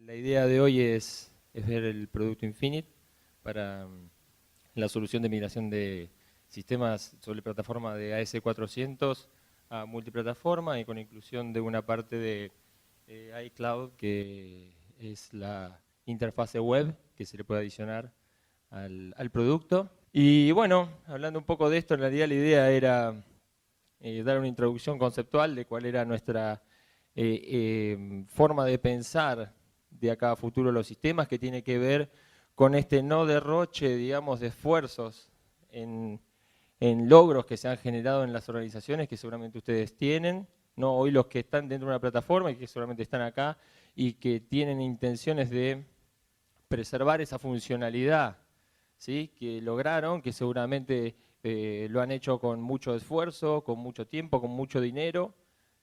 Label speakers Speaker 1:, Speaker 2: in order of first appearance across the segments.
Speaker 1: La idea de hoy es ver el producto Infinite para la solución de migración de sistemas sobre plataforma de AS400 a multiplataforma y con inclusión de una parte de iCloud, que es la interfase web que se le puede adicionar al producto. Y bueno, hablando un poco de esto, en realidad la idea era dar una introducción conceptual de cuál era nuestra forma de pensar de acá a futuro los sistemas, que tiene que ver con este no derroche, digamos, de esfuerzos en logros que se han generado en las organizaciones que seguramente ustedes tienen, ¿no? Hoy los que están dentro de una plataforma y que seguramente están acá y que tienen intenciones de preservar esa funcionalidad, ¿sí? Que lograron, que seguramente lo han hecho con mucho esfuerzo, con mucho tiempo, con mucho dinero,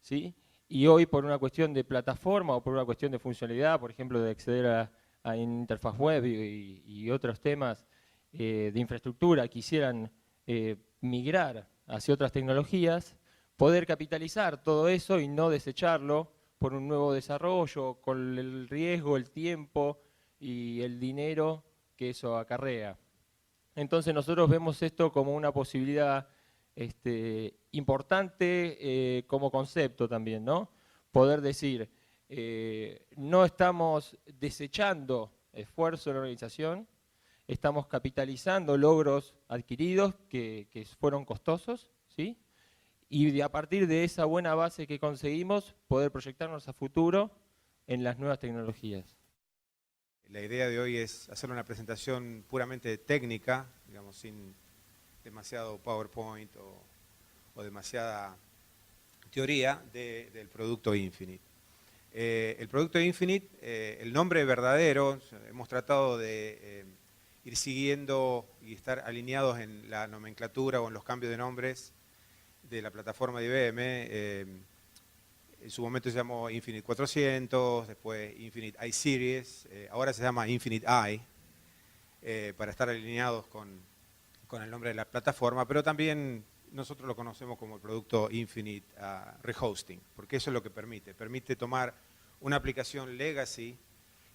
Speaker 1: ¿sí? Y hoy por una cuestión de plataforma o por una cuestión de funcionalidad, por ejemplo, de acceder a interfaz web y otros temas de infraestructura, quisieran migrar hacia otras tecnologías, poder capitalizar todo eso y no desecharlo por un nuevo desarrollo, con el riesgo, el tiempo y el dinero que eso acarrea. Entonces nosotros vemos esto como una posibilidad importante como concepto también, ¿no? Poder decir, no estamos desechando esfuerzo en la organización, estamos capitalizando logros adquiridos que fueron costosos, ¿sí? Y a partir de esa buena base que conseguimos, poder proyectarnos a futuro en las nuevas tecnologías.
Speaker 2: La idea de hoy es hacer una presentación puramente técnica, digamos, sin demasiado PowerPoint o demasiada teoría del producto Infinite. El producto Infinite, el nombre verdadero, hemos tratado de ir siguiendo y estar alineados en la nomenclatura o en los cambios de nombres de la plataforma de IBM. En su momento se llamó Infinite 400, después Infinite iSeries, ahora se llama Infinite i, para estar alineados con el nombre de la plataforma, pero también nosotros lo conocemos como el producto Infinite Rehosting, porque eso es lo que permite tomar una aplicación legacy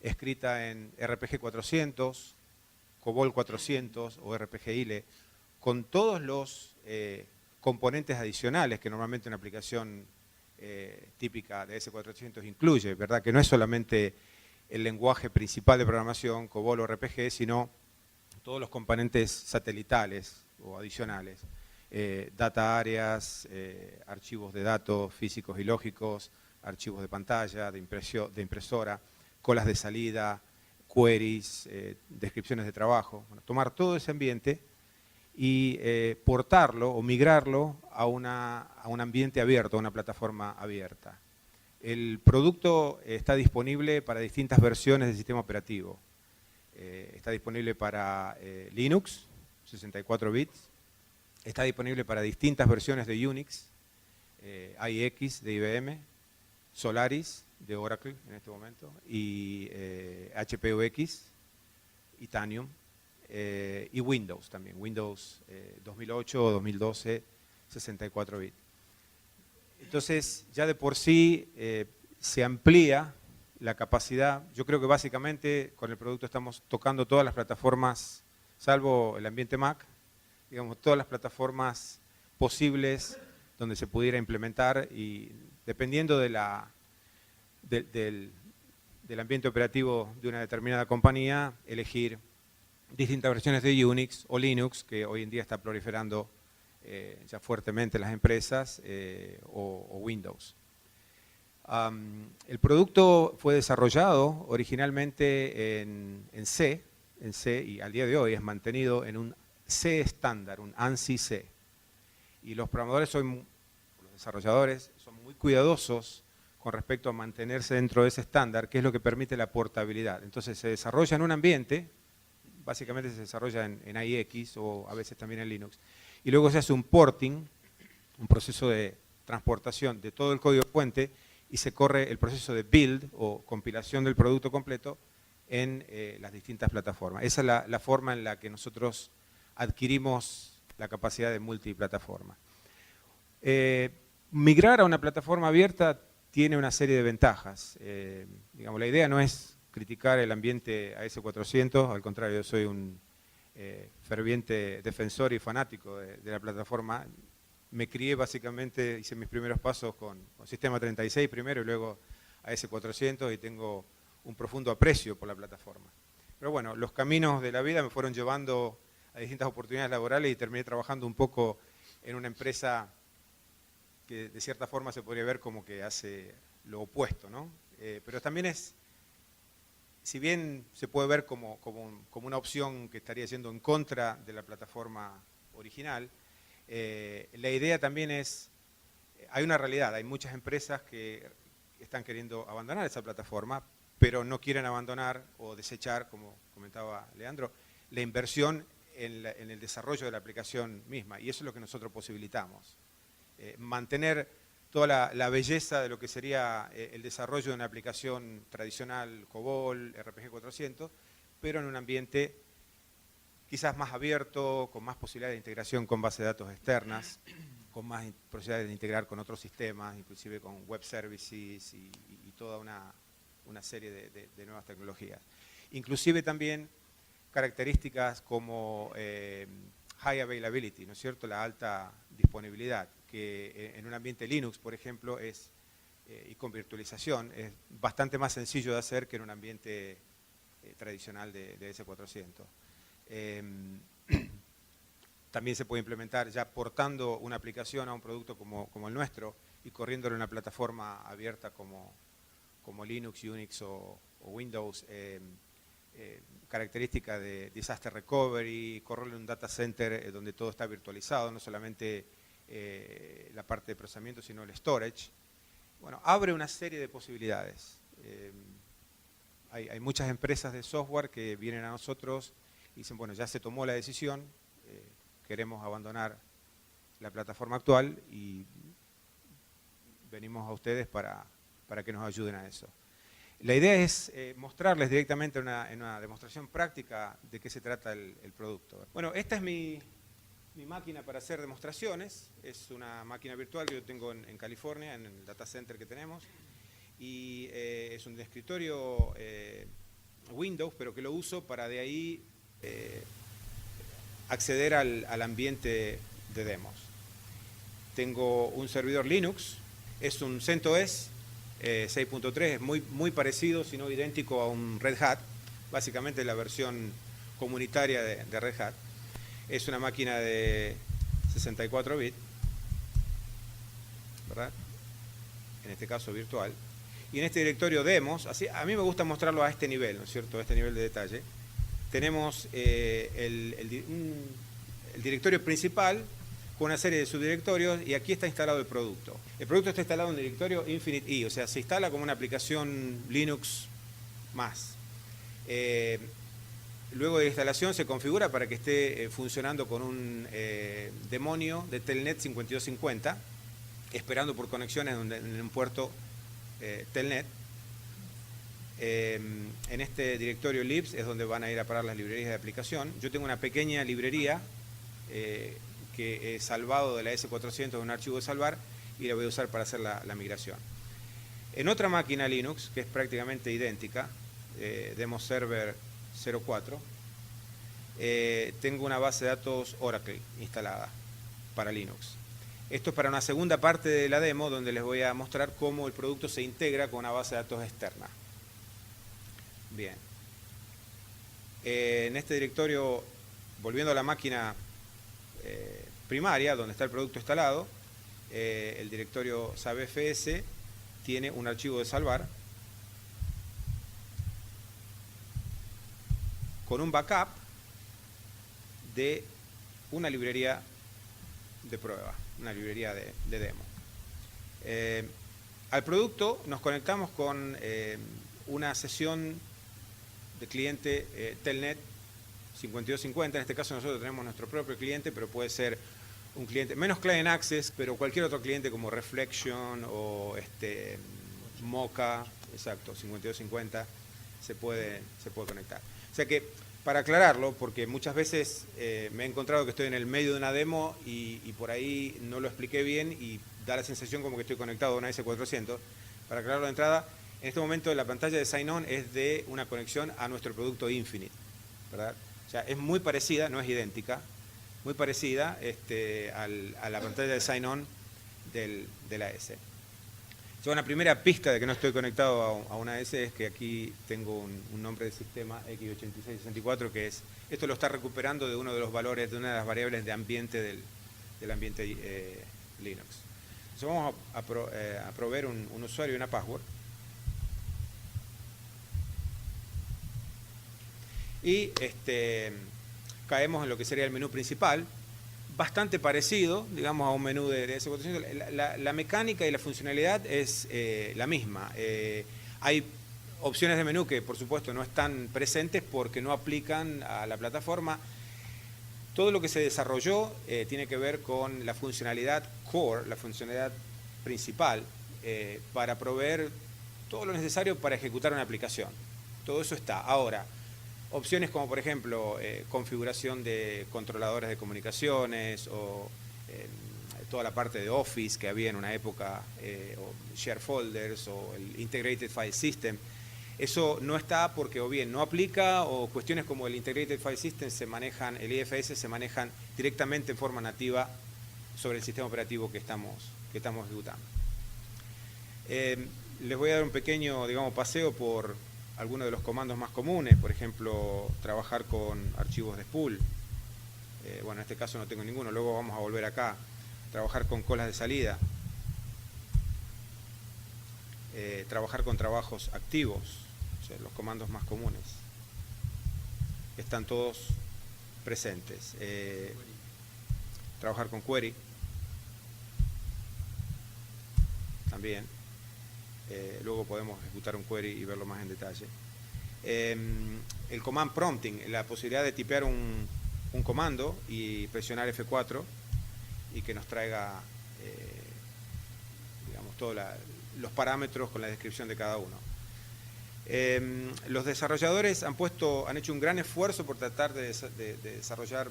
Speaker 2: escrita en RPG 400, COBOL 400 o RPG ILE, con todos los componentes adicionales que normalmente una aplicación típica de S400 incluye, ¿verdad? Que no es solamente el lenguaje principal de programación, COBOL o RPG, sino todos los componentes satelitales o adicionales. Data áreas, archivos de datos físicos y lógicos, archivos de pantalla, de impresora, colas de salida, queries, descripciones de trabajo. Bueno, tomar todo ese ambiente y portarlo o migrarlo a un ambiente abierto, a una plataforma abierta. El producto está disponible para distintas versiones del sistema operativo. Está disponible para Linux, 64 bits. Está disponible para distintas versiones de Unix, IX de IBM, Solaris de Oracle en este momento, y HPUX, Itanium. Y Windows también, Windows 2008 o 2012, 64 bits. Entonces, ya de por sí se amplía la capacidad. Yo creo que básicamente con el producto estamos tocando todas las plataformas, salvo el ambiente Mac, digamos, todas las plataformas posibles donde se pudiera implementar, y dependiendo del ambiente operativo de una determinada compañía, elegir distintas versiones de Unix o Linux, que hoy en día está proliferando ya fuertemente en las empresas, o Windows. El producto fue desarrollado originalmente en C, y al día de hoy es mantenido en un C estándar, un ANSI C. Y los programadores, los desarrolladores, son muy cuidadosos con respecto a mantenerse dentro de ese estándar, que es lo que permite la portabilidad. Entonces se desarrolla en un ambiente, básicamente se desarrolla en IX o a veces también en Linux, y luego se hace un porting, un proceso de transportación de todo el código fuente, y se corre el proceso de build o compilación del producto completo en las distintas plataformas. Esa es la forma en la que nosotros adquirimos la capacidad de multiplataforma. Migrar a una plataforma abierta tiene una serie de ventajas. Digamos, la idea no es criticar el ambiente AS400, al contrario, yo soy un ferviente defensor y fanático de la plataforma. Me crié básicamente, hice mis primeros pasos con Sistema 36 primero y luego AS400 y tengo un profundo aprecio por la plataforma. Pero bueno, los caminos de la vida me fueron llevando a distintas oportunidades laborales y terminé trabajando un poco en una empresa que de cierta forma se podría ver como que hace lo opuesto, ¿no? Pero también es, si bien se puede ver como una opción que estaría yendo en contra de la plataforma original, la idea también es, hay una realidad, hay muchas empresas que están queriendo abandonar esa plataforma, pero no quieren abandonar o desechar, como comentaba Leandro, la inversión en el desarrollo de la aplicación misma, y eso es lo que nosotros posibilitamos. Mantener toda la belleza de lo que sería el desarrollo de una aplicación tradicional, COBOL, RPG 400, pero en un ambiente quizás más abierto, con más posibilidades de integración con bases de datos externas, con más posibilidades de integrar con otros sistemas, inclusive con web services y toda una serie de nuevas tecnologías. Inclusive también características como high availability, ¿no es cierto?, la alta disponibilidad, que en un ambiente Linux, por ejemplo, y con virtualización, es bastante más sencillo de hacer que en un ambiente tradicional de S400. También se puede implementar ya portando una aplicación a un producto como el nuestro y corriéndolo en una plataforma abierta como Linux, Unix o Windows, característica de disaster recovery, correrlo en un data center donde todo está virtualizado, no solamente la parte de procesamiento, sino el storage. Bueno, abre una serie de posibilidades. Hay muchas empresas de software que vienen a nosotros y dicen, bueno, ya se tomó la decisión, queremos abandonar la plataforma actual y venimos a ustedes para que nos ayuden a eso. La idea es mostrarles directamente en una demostración práctica de qué se trata el producto. Bueno, esta es mi máquina para hacer demostraciones. Es una máquina virtual que yo tengo en California, en el data center que tenemos. Y es un escritorio Windows, pero que lo uso para de ahí acceder al ambiente de demos. Tengo un servidor Linux, es un CentOS 6.3, es muy parecido, si no idéntico a un Red Hat, básicamente la versión comunitaria de Red Hat. Es una máquina de 64 bits, ¿verdad? En este caso virtual. Y en este directorio demos, así, a mí me gusta mostrarlo a este nivel, ¿no es cierto?, a este nivel de detalle. Tenemos el directorio principal con una serie de subdirectorios y aquí está instalado el producto. El producto está instalado en el directorio Infinite E, o sea, se instala como una aplicación Linux más. Luego de la instalación se configura para que esté funcionando con un demonio de Telnet 5250, esperando por conexiones en un puerto Telnet. En este directorio libs es donde van a ir a parar las librerías de aplicación. Yo tengo una pequeña librería que he salvado de la S400 de un archivo de salvar y la voy a usar para hacer la migración. En otra máquina Linux, que es prácticamente idéntica, Demo Server 04, tengo una base de datos Oracle instalada para Linux. Esto es para una segunda parte de la demo donde les voy a mostrar cómo el producto se integra con una base de datos externa. Bien. En este directorio, volviendo a la máquina primaria, donde está el producto instalado, el directorio SABFS tiene un archivo de salvar con un backup de una librería de prueba, una librería de demo. Al producto nos conectamos con una sesión de cliente Telnet 5250, en este caso nosotros tenemos nuestro propio cliente, pero puede ser un cliente, menos client access, pero cualquier otro cliente como Reflection o Mocha, exacto, 5250, se puede conectar. O sea que, para aclararlo, porque muchas veces me he encontrado que estoy en el medio de una demo y por ahí no lo expliqué bien y da la sensación como que estoy conectado a una S400. Para aclararlo de entrada, En este momento la pantalla de sign-on es de una conexión a nuestro producto Infinite, ¿verdad? O sea, es muy parecida, no es idéntica, muy parecida a la pantalla de sign-on del AS. Una primera pista de que no estoy conectado a una AS es que aquí tengo un nombre de sistema x8664 que es, esto lo está recuperando de uno de los valores, de una de las variables de ambiente del ambiente Linux. Entonces vamos a proveer un usuario y una password. Y caemos en lo que sería el menú principal, bastante parecido, digamos, a un menú de S400. La mecánica y la funcionalidad es la misma. Hay opciones de menú que, por supuesto, no están presentes porque no aplican a la plataforma. Todo lo que se desarrolló tiene que ver con la funcionalidad core, la funcionalidad principal, para proveer todo lo necesario para ejecutar una aplicación. Todo eso está. Ahora, opciones como, por ejemplo, configuración de controladores de comunicaciones o toda la parte de Office que había en una época, o Share Folders o el Integrated File System. Eso no está porque o bien no aplica o cuestiones como el Integrated File System se manejan, el IFS se manejan directamente en forma nativa sobre el sistema operativo que estamos ejecutando. Les voy a dar un pequeño, digamos, paseo por algunos de los comandos más comunes, por ejemplo, trabajar con archivos de spool. Bueno, en este caso no tengo ninguno, luego vamos a volver acá. Trabajar con colas de salida. Trabajar con trabajos activos, o sea, los comandos más comunes. Están todos presentes. Trabajar con query. También. Luego podemos ejecutar un query y verlo más en detalle. El command prompting, la posibilidad de tipear un comando y presionar F4 y que nos traiga digamos, todos los parámetros con la descripción de cada uno. Los desarrolladores han hecho un gran esfuerzo por tratar de desarrollar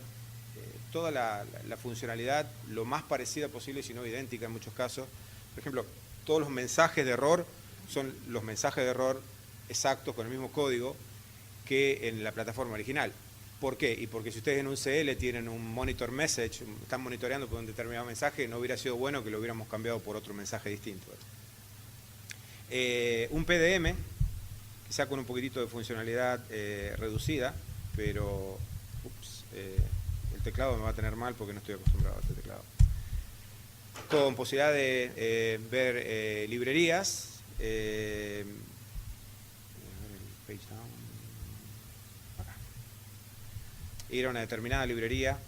Speaker 2: toda la funcionalidad lo más parecida posible, si no idéntica en muchos casos. Por ejemplo, todos los mensajes de error son los mensajes de error exactos con el mismo código que en la plataforma original. ¿Por qué? Y porque si ustedes en un CL tienen un monitor message, están monitoreando por un determinado mensaje, no hubiera sido bueno que lo hubiéramos cambiado por otro mensaje distinto. Un PDM, quizá con un poquitito de funcionalidad reducida, pero el teclado me va a tener mal porque no estoy acostumbrado a este teclado. Con posibilidad de ver librerías, ir a una determinada librería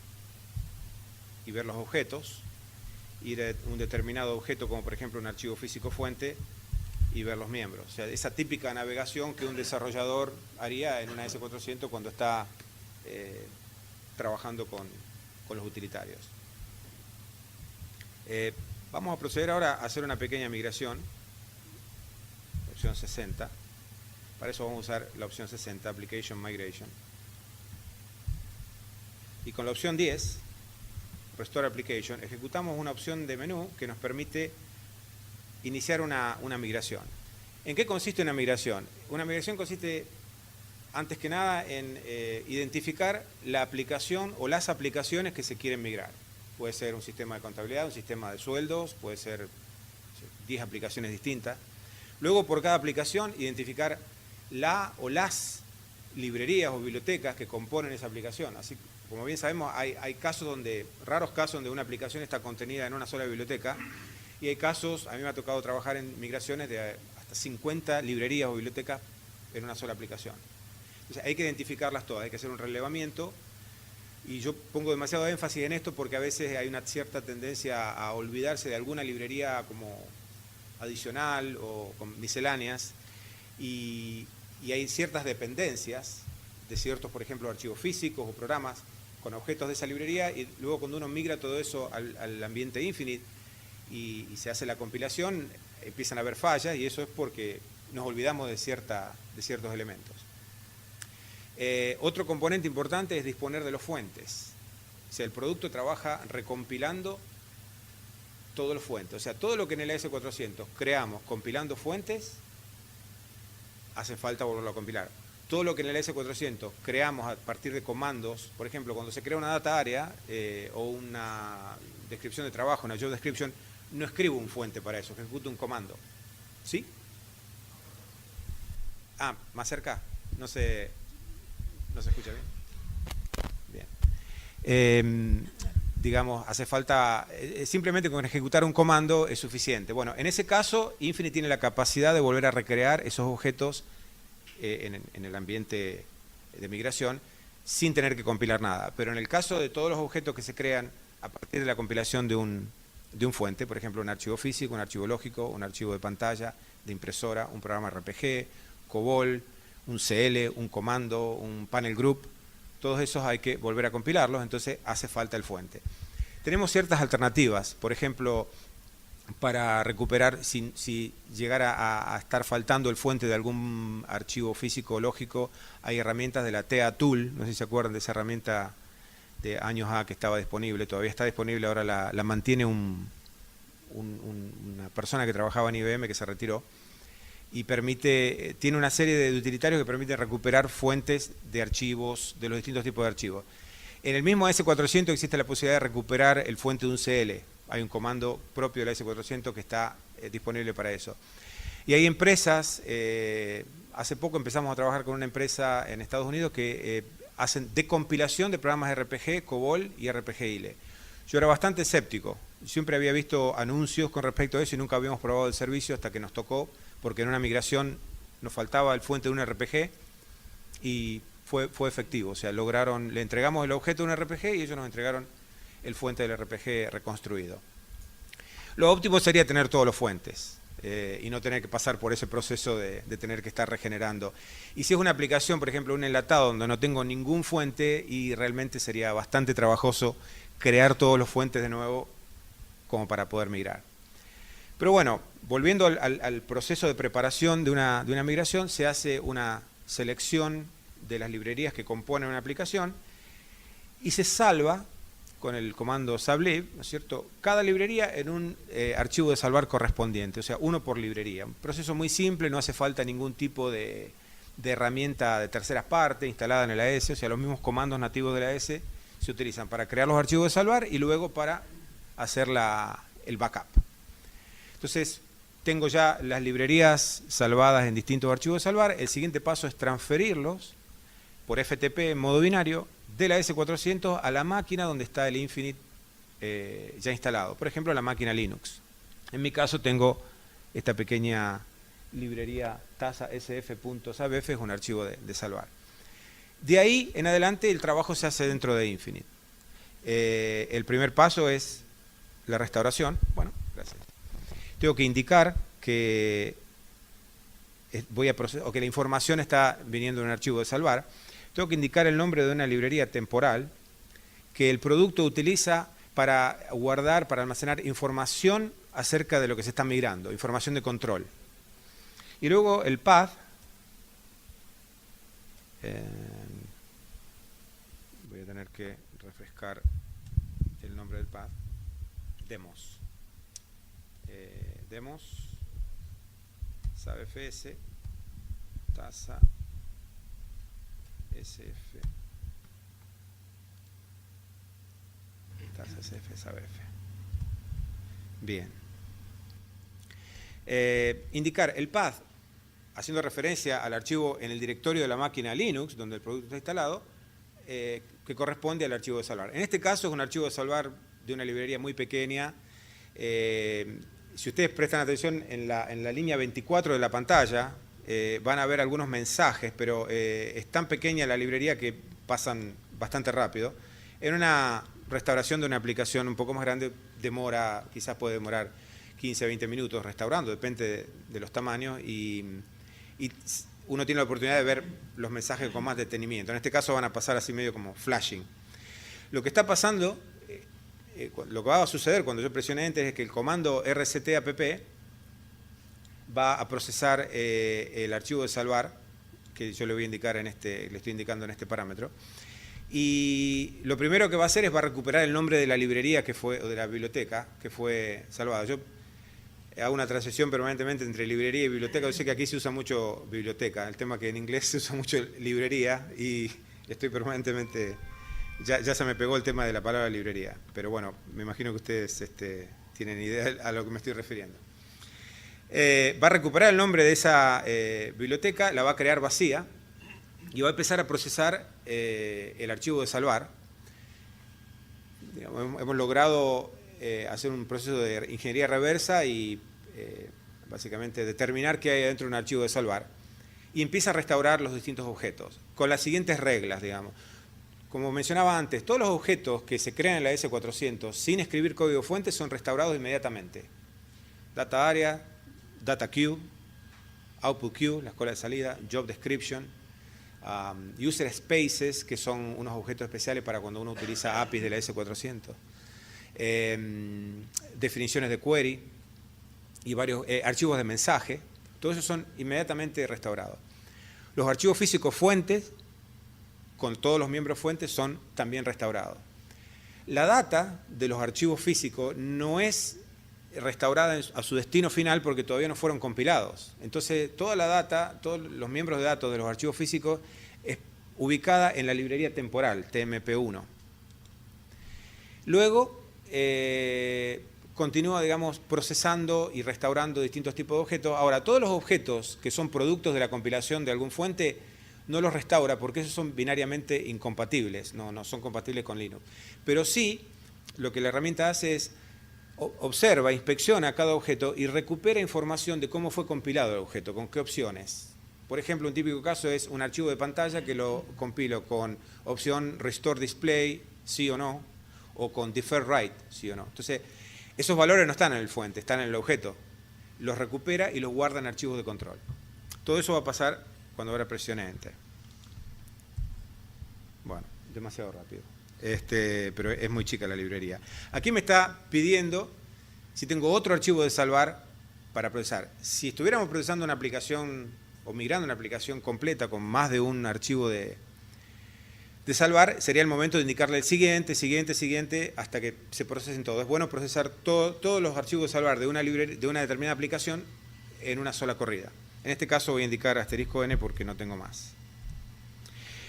Speaker 2: y ver los objetos, ir a un determinado objeto como por ejemplo un archivo físico fuente y ver los miembros. O sea, esa típica navegación que un desarrollador haría en una S400 cuando está trabajando con los utilitarios. Vamos a proceder ahora a hacer una pequeña migración, opción 60. Para eso vamos a usar la opción 60, Application Migration. Y con la opción 10, Restore Application, ejecutamos una opción de menú que nos permite iniciar una migración. ¿En qué consiste una migración? Una migración consiste, antes que nada, en identificar la aplicación o las aplicaciones que se quieren migrar. Puede ser un sistema de contabilidad, un sistema de sueldos, puede ser 10 aplicaciones distintas. Luego, por cada aplicación, identificar la o las librerías o bibliotecas que componen esa aplicación. Así, como bien sabemos, hay raros casos donde una aplicación está contenida en una sola biblioteca, y hay casos, a mí me ha tocado trabajar en migraciones de hasta 50 librerías o bibliotecas en una sola aplicación. Entonces, hay que identificarlas todas, hay que hacer un relevamiento. Y yo pongo demasiado énfasis en esto porque a veces hay una cierta tendencia a olvidarse de alguna librería como adicional o con misceláneas y hay ciertas dependencias de ciertos, por ejemplo, archivos físicos o programas con objetos de esa librería, y luego cuando uno migra todo eso al ambiente Infinite y se hace la compilación, empiezan a haber fallas, y eso es porque nos olvidamos de ciertos elementos. Otro componente importante es disponer de los fuentes. O sea, el producto trabaja recompilando todos los fuentes. O sea, todo lo que en el AS400 creamos compilando fuentes, hace falta volverlo a compilar. Todo lo que en el AS400 creamos a partir de comandos, por ejemplo, cuando se crea una data area o una descripción de trabajo, una job description, no escribo un fuente para eso, ejecuto un comando. ¿Sí? Ah, más cerca. No se escucha bien. Bien. Digamos, hace falta, simplemente con ejecutar un comando es suficiente. Bueno, en ese caso, Infinite tiene la capacidad de volver a recrear esos objetos en el ambiente de migración sin tener que compilar nada. Pero en el caso de todos los objetos que se crean a partir de la compilación de un fuente, por ejemplo, un archivo físico, un archivo lógico, un archivo de pantalla, de impresora, un programa RPG, COBOL, un CL, un comando, un panel group, todos esos hay que volver a compilarlos, entonces hace falta el fuente. Tenemos ciertas alternativas, por ejemplo, para recuperar, si llegara a estar faltando el fuente de algún archivo físico o lógico, hay herramientas de la TEA Tool, no sé si se acuerdan de esa herramienta de años A que estaba disponible, todavía está disponible, ahora la mantiene una persona que trabajaba en IBM que se retiró, y tiene una serie de utilitarios que permiten recuperar fuentes de archivos, de los distintos tipos de archivos. En el mismo AS400 existe la posibilidad de recuperar el fuente de un CL. Hay un comando propio del AS400 que está disponible para eso. Y hay empresas, hace poco empezamos a trabajar con una empresa en Estados Unidos que hacen decompilación de programas RPG, COBOL y RPG ILE. Yo era bastante escéptico, siempre había visto anuncios con respecto a eso y nunca habíamos probado el servicio hasta que nos tocó, porque en una migración nos faltaba el fuente de un RPG y fue efectivo. O sea, le entregamos el objeto de un RPG y ellos nos entregaron el fuente del RPG reconstruido. Lo óptimo sería tener todos los fuentes y no tener que pasar por ese proceso de tener que estar regenerando. Y si es una aplicación, por ejemplo, un enlatado donde no tengo ningún fuente y realmente sería bastante trabajoso crear todos los fuentes de nuevo como para poder migrar. Pero bueno, volviendo al proceso de preparación de una migración, se hace una selección de las librerías que componen una aplicación y se salva con el comando sublib, ¿no es cierto?, cada librería en un archivo de salvar correspondiente, o sea, uno por librería. Un proceso muy simple, no hace falta ningún tipo de herramienta de terceras partes instalada en el AS, o sea, los mismos comandos nativos del AS se utilizan para crear los archivos de salvar y luego para hacer el backup. Entonces, tengo ya las librerías salvadas en distintos archivos de salvar. El siguiente paso es transferirlos por FTP en modo binario de la S400 a la máquina donde está el Infinite ya instalado. Por ejemplo, la máquina Linux. En mi caso tengo esta pequeña librería tasa sf.sabf, es un archivo de salvar. De ahí en adelante el trabajo se hace dentro de Infinite. El primer paso es la restauración. Bueno, gracias. Tengo que indicar que la información está viniendo de un archivo de salvar. Tengo que indicar el nombre de una librería temporal que el producto utiliza para guardar, para almacenar información acerca de lo que se está migrando, información de control. Y luego el path, voy a tener que refrescar el nombre del path, demos. Demos, sabfs, tasa, sf, tasa sf, sabf. Bien. Indicar el path, haciendo referencia al archivo en el directorio de la máquina Linux, donde el producto está instalado, que corresponde al archivo de salvar. En este caso es un archivo de salvar de una librería muy pequeña. Si ustedes prestan atención en la línea 24 de la pantalla, van a ver algunos mensajes, pero es tan pequeña la librería que pasan bastante rápido. En una restauración de una aplicación un poco más grande quizás puede demorar 15 a 20 minutos restaurando, depende de los tamaños, y uno tiene la oportunidad de ver los mensajes con más detenimiento. En este caso van a pasar así medio como flashing. Lo que está pasando, lo que va a suceder cuando yo presione Enter es que el comando rctapp va a procesar el archivo de salvar, que yo le voy a indicar le estoy indicando en este parámetro. Y lo primero que va a hacer es va a recuperar el nombre de la librería o de la biblioteca que fue salvada. Yo hago una transición permanentemente entre librería y biblioteca. Yo sé que aquí se usa mucho biblioteca, el tema que en inglés se usa mucho librería y estoy permanentemente... Ya se me pegó el tema de la palabra librería, pero bueno, me imagino que ustedes tienen idea a lo que me estoy refiriendo. Va a recuperar el nombre de esa biblioteca, la va a crear vacía y va a empezar a procesar el archivo de salvar. Digamos, hemos logrado hacer un proceso de ingeniería reversa y básicamente determinar qué hay dentro de un archivo de salvar y empieza a restaurar los distintos objetos con las siguientes reglas, digamos. Como mencionaba antes, todos los objetos que se crean en la S400 sin escribir código fuente son restaurados inmediatamente. Data area, data queue, output queue, la escuela de salida, job description, user spaces, que son unos objetos especiales para cuando uno utiliza APIs de la S400, definiciones de query y varios archivos de mensaje, todos esos son inmediatamente restaurados. Los archivos físicos fuentes, con todos los miembros fuentes, son también restaurados. La data de los archivos físicos no es restaurada a su destino final porque todavía no fueron compilados. Entonces, toda la data, todos los miembros de datos de los archivos físicos es ubicada en la librería temporal, TMP1. Luego, continúa, digamos, procesando y restaurando distintos tipos de objetos. Ahora, todos los objetos que son productos de la compilación de algún fuente, no los restaura porque esos son binariamente incompatibles, no son compatibles con Linux. Pero sí, lo que la herramienta hace es observa, inspecciona cada objeto y recupera información de cómo fue compilado el objeto, con qué opciones. Por ejemplo, un típico caso es un archivo de pantalla que lo compilo con opción Restore Display, sí o no, o con Defer Write, sí o no. Entonces, esos valores no están en el fuente, están en el objeto. Los recupera y los guarda en archivos de control. Todo eso va a pasar cuando ahora presione Enter. Bueno, demasiado rápido. Pero es muy chica la librería. Aquí me está pidiendo si tengo otro archivo de salvar para procesar. Si estuviéramos procesando una aplicación o migrando una aplicación completa con más de un archivo de salvar, sería el momento de indicarle el siguiente, hasta que se procesen todos. Es bueno procesar todos los archivos de salvar de una determinada aplicación en una sola corrida. En este caso voy a indicar *n porque no tengo más.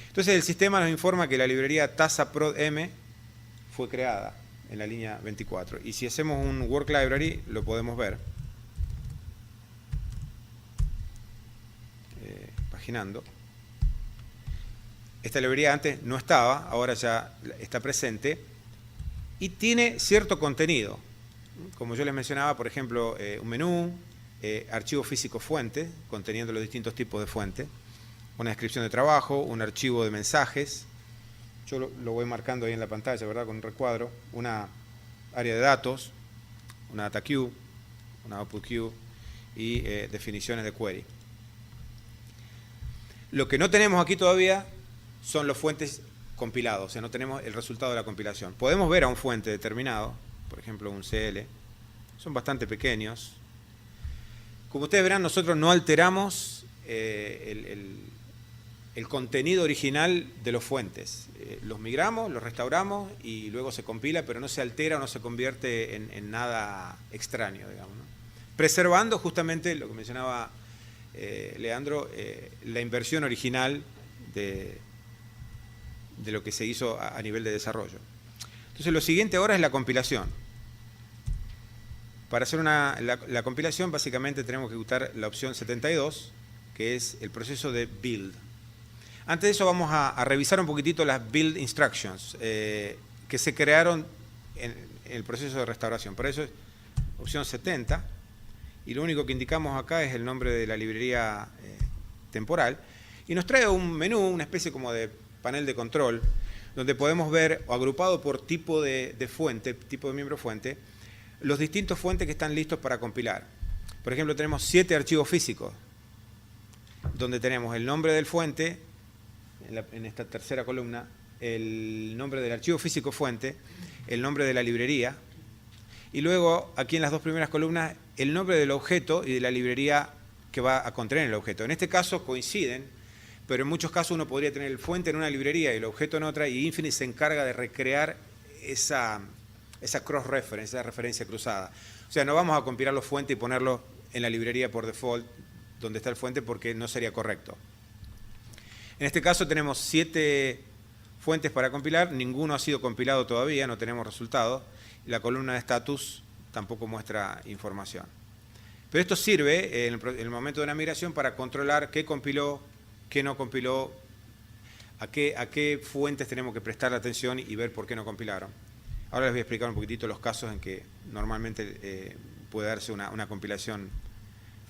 Speaker 2: Entonces el sistema nos informa que la librería TazaProd-M fue creada en la línea 24. Y si hacemos un work library lo podemos ver. Paginando. Esta librería antes no estaba, ahora ya está presente. Y tiene cierto contenido. Como yo les mencionaba, por ejemplo, un menú, archivo físico fuente, conteniendo los distintos tipos de fuente, una descripción de trabajo, un archivo de mensajes, yo lo voy marcando ahí en la pantalla, ¿verdad? Con un recuadro, una área de datos, una data queue, una output queue y definiciones de query. Lo que no tenemos aquí todavía son los fuentes compilados, o sea, no tenemos el resultado de la compilación. Podemos ver a un fuente determinado, por ejemplo un CL, son bastante pequeños. Como ustedes verán, nosotros no alteramos el contenido original de los fuentes. Los migramos, los restauramos y luego se compila, pero no se altera o no se convierte en nada extraño, digamos, ¿no? Preservando justamente lo que mencionaba Leandro, la inversión original de lo que se hizo a nivel de desarrollo. Entonces, lo siguiente ahora es la compilación. Para hacer la compilación, básicamente tenemos que usar la opción 72, que es el proceso de build. Antes de eso vamos a revisar un poquitito las build instructions que se crearon en el proceso de restauración. Para eso es opción 70 y lo único que indicamos acá es el nombre de la librería temporal y nos trae un menú, una especie como de panel de control donde podemos ver, o agrupado por tipo de fuente, tipo de miembro fuente, los distintos fuentes que están listos para compilar. Por ejemplo, tenemos 7 archivos físicos donde tenemos el nombre del fuente, en esta tercera columna, el nombre del archivo físico fuente, el nombre de la librería, y luego aquí en las dos primeras columnas el nombre del objeto y de la librería que va a contener el objeto. En este caso coinciden, pero en muchos casos uno podría tener el fuente en una librería y el objeto en otra, y Infinite se encarga de recrear esa esa cross-reference, esa referencia cruzada. O sea, no vamos a compilar los fuentes y ponerlos en la librería por default, donde está el fuente, porque no sería correcto. En este caso tenemos 7 fuentes para compilar, ninguno ha sido compilado todavía, no tenemos resultados, y la columna de status tampoco muestra información. Pero esto sirve en el momento de una migración para controlar qué compiló, qué no compiló, a qué fuentes tenemos que prestar atención y ver por qué no compilaron. Ahora les voy a explicar un poquitito los casos en que normalmente puede darse una compilación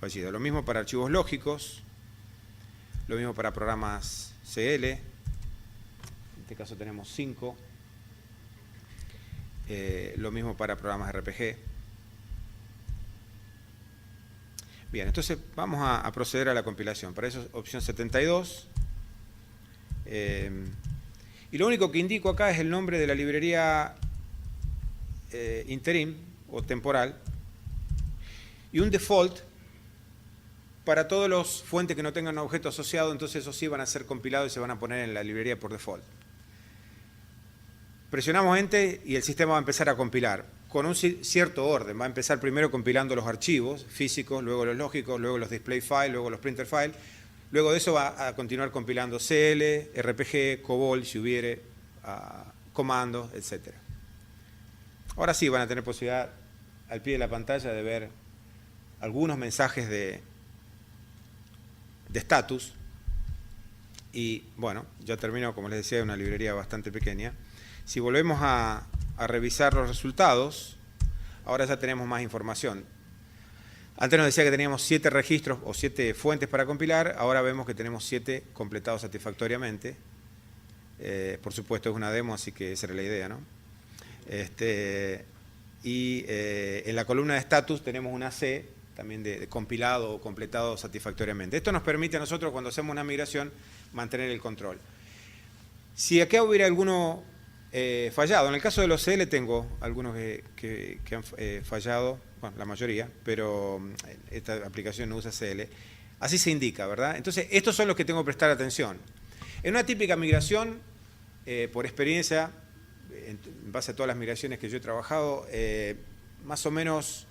Speaker 2: fallida. Lo mismo para archivos lógicos, lo mismo para programas CL, en este caso tenemos 5, lo mismo para programas RPG. Bien, entonces vamos a proceder a la compilación. Para eso, opción 72. Y lo único que indico acá es el nombre de la librería interim o temporal y un default para todos los fuentes que no tengan un objeto asociado, entonces esos sí van a ser compilados y se van a poner en la librería por default. Presionamos Enter y el sistema va a empezar a compilar con un cierto orden. Va a empezar primero compilando los archivos físicos, luego los lógicos, luego los display file, luego los printer file. Luego de eso va a continuar compilando CL, RPG, COBOL, si hubiere, comandos, etc. Ahora sí van a tener posibilidad al pie de la pantalla de ver algunos mensajes de status. Y bueno, ya termino, como les decía, una librería bastante pequeña. Si volvemos a revisar los resultados, ahora ya tenemos más información. Antes nos decía que teníamos 7 registros o 7 fuentes para compilar, ahora vemos que tenemos 7 completados satisfactoriamente. Por supuesto es una demo, así que esa era la idea, ¿no? En la columna de status tenemos una C, también de compilado o completado satisfactoriamente. Esto nos permite a nosotros, cuando hacemos una migración, mantener el control. Si acá hubiera alguno fallado, en el caso de los CL tengo algunos que han fallado, bueno, la mayoría, pero esta aplicación no usa CL. Así se indica, ¿verdad? Entonces, estos son los que tengo que prestar atención. En una típica migración, por experiencia, en base a todas las migraciones que yo he trabajado, más o menos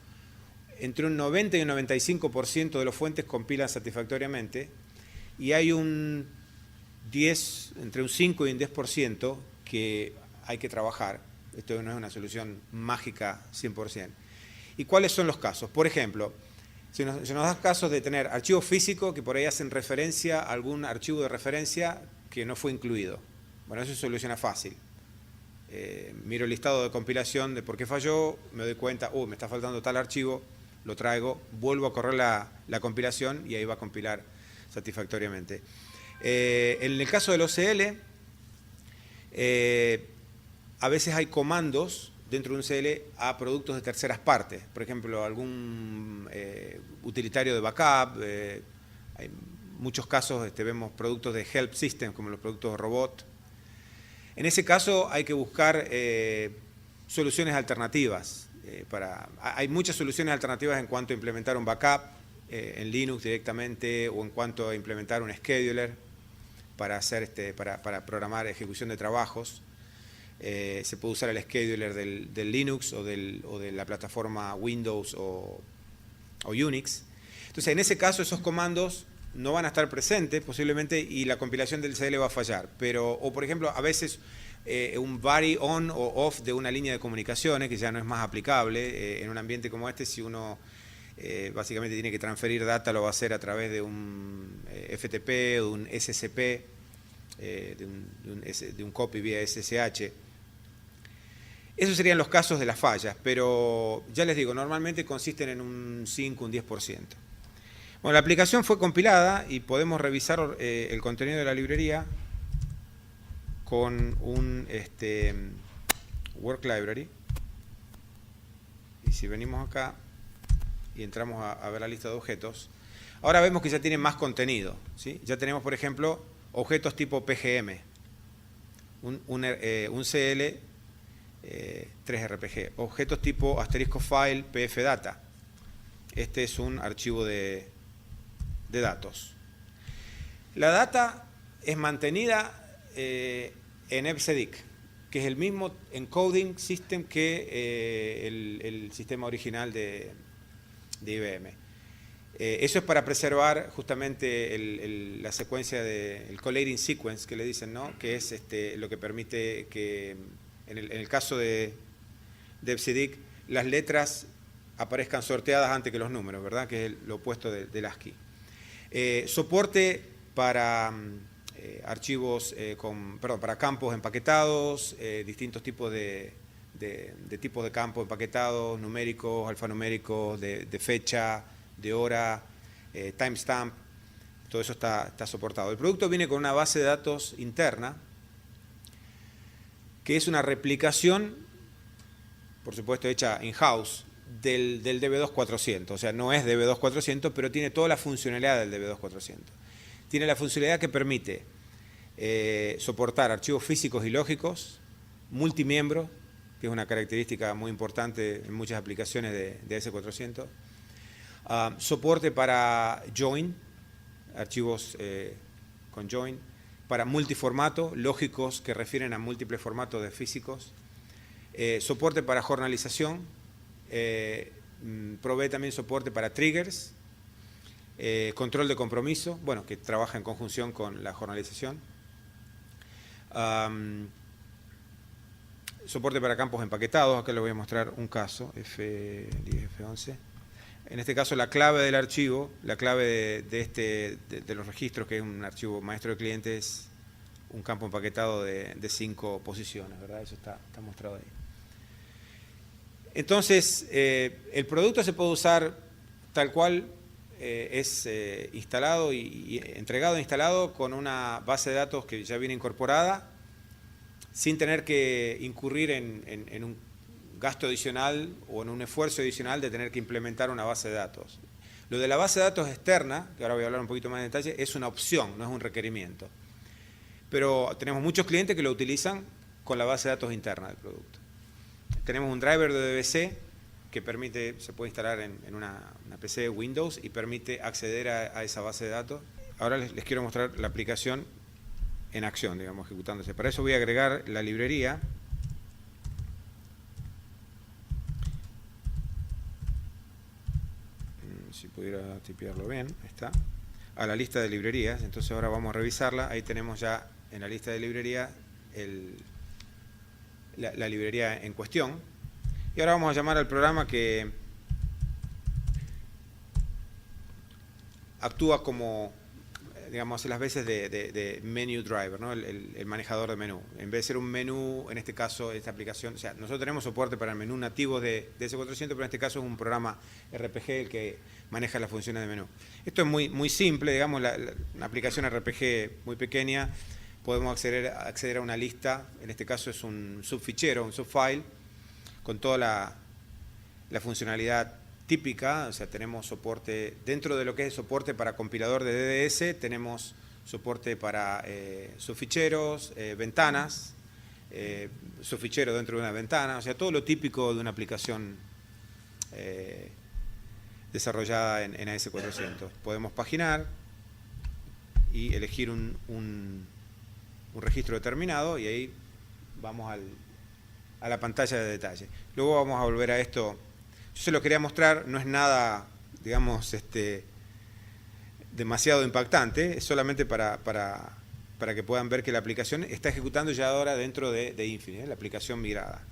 Speaker 2: entre un 90 y un 95% de los fuentes compilan satisfactoriamente y hay un 10, entre un 5 y un 10% que hay que trabajar. Esto no es una solución mágica 100%. ¿Y cuáles son los casos? Por ejemplo, si nos da casos de tener archivos físicos que por ahí hacen referencia a algún archivo de referencia que no fue incluido. Bueno, eso se soluciona fácil. Miro el listado de compilación de por qué falló, me doy cuenta, me está faltando tal archivo, lo traigo, vuelvo a correr la compilación y ahí va a compilar satisfactoriamente. En el caso del OCL, a veces hay comandos dentro de un CL a productos de terceras partes. Por ejemplo, algún utilitario de backup. Hay muchos casos vemos productos de help system, como los productos de robot. En ese caso hay que buscar soluciones alternativas. Hay muchas soluciones alternativas en cuanto a implementar un backup en Linux directamente o en cuanto a implementar un scheduler para programar ejecución de trabajos. Se puede usar el scheduler del Linux o de la plataforma Windows o Unix. Entonces, en ese caso, esos comandos no van a estar presentes posiblemente y la compilación del CL va a fallar. O por ejemplo, a veces un vary on o off de una línea de comunicaciones que ya no es más aplicable. En un ambiente como este, si uno básicamente tiene que transferir data, lo va a hacer a través de un FTP o de un SCP, de un copy vía SSH. Esos serían los casos de las fallas, pero ya les digo, normalmente consisten en un 5, un 10%. Bueno, la aplicación fue compilada y podemos revisar el contenido de la librería con un Work Library. Y si venimos acá y entramos a ver la lista de objetos, ahora vemos que ya tiene más contenido, ¿sí? Ya tenemos, por ejemplo, objetos tipo PGM, un CL 3RPG, objetos tipo asterisco file pfdata. Este es un archivo de datos. La data es mantenida en EBCDIC. que es el mismo encoding system que el sistema original de IBM. Eso es para preservar justamente la secuencia el collating sequence que le dicen, ¿no? Que es lo que permite que en el caso de EBCDIC las letras aparezcan sorteadas antes que los números, ¿verdad? Que es lo opuesto del ASCII. Soporte para archivos para campos empaquetados, distintos tipos de tipos de campos empaquetados, numéricos, alfanuméricos, de fecha, de hora, timestamp, todo eso está soportado. El producto viene con una base de datos interna, que es una replicación, por supuesto hecha in-house, del DB2-400. O sea, no es DB2-400, pero tiene toda la funcionalidad del DB2-400. Tiene la funcionalidad que permite soportar archivos físicos y lógicos, multimiembros, que es una característica muy importante en muchas aplicaciones de AS400. Soporte para join, archivos con join, para multiformato, lógicos que refieren a múltiples formatos de físicos. Soporte para jornalización, provee también soporte para triggers, control de compromiso, bueno, que trabaja en conjunción con la jornalización. Soporte para campos empaquetados, acá les voy a mostrar un caso, F10, F11. En este caso la clave del archivo, la clave de los registros, que es un archivo maestro de cliente, es un campo empaquetado de 5 posiciones, ¿verdad? Eso está mostrado ahí. Entonces, el producto se puede usar tal cual es instalado y entregado e instalado con una base de datos que ya viene incorporada, sin tener que incurrir en un gasto adicional o en un esfuerzo adicional de tener que implementar una base de datos. Lo de la base de datos externa, que ahora voy a hablar un poquito más en detalle, es una opción, no es un requerimiento. Pero tenemos muchos clientes que lo utilizan con la base de datos interna del producto. Tenemos un driver de DBC que se puede instalar en una PC Windows y permite acceder a esa base de datos. Ahora les quiero mostrar la aplicación en acción, digamos, ejecutándose. Para eso voy a agregar la librería. Si pudiera tipearlo bien, ahí está. A la lista de librerías, entonces ahora vamos a revisarla. Ahí tenemos ya en la lista de librería la librería en cuestión. Y ahora vamos a llamar al programa que actúa como, digamos, hace las veces de menu driver, ¿no? El manejador de menú. En vez de ser un menú, en este caso, esta aplicación, o sea, nosotros tenemos soporte para el menú nativo de AS400, pero en este caso es un programa RPG el que maneja las funciones de menú. Esto es muy simple, digamos, una aplicación RPG muy pequeña. Podemos acceder a una lista, en este caso es un subfichero, un subfile, con toda la funcionalidad típica. O sea, tenemos soporte, dentro de lo que es soporte para compilador de DDS, tenemos soporte para subficheros, ventanas, subfichero dentro de una ventana, o sea, todo lo típico de una aplicación desarrollada en AS400. Podemos paginar y elegir un registro determinado y ahí vamos a la pantalla de detalle. Luego vamos a volver a esto. Yo se lo quería mostrar, no es nada, digamos, demasiado impactante, es solamente para que puedan ver que la aplicación está ejecutando ya ahora dentro de Infinity, la aplicación migrada.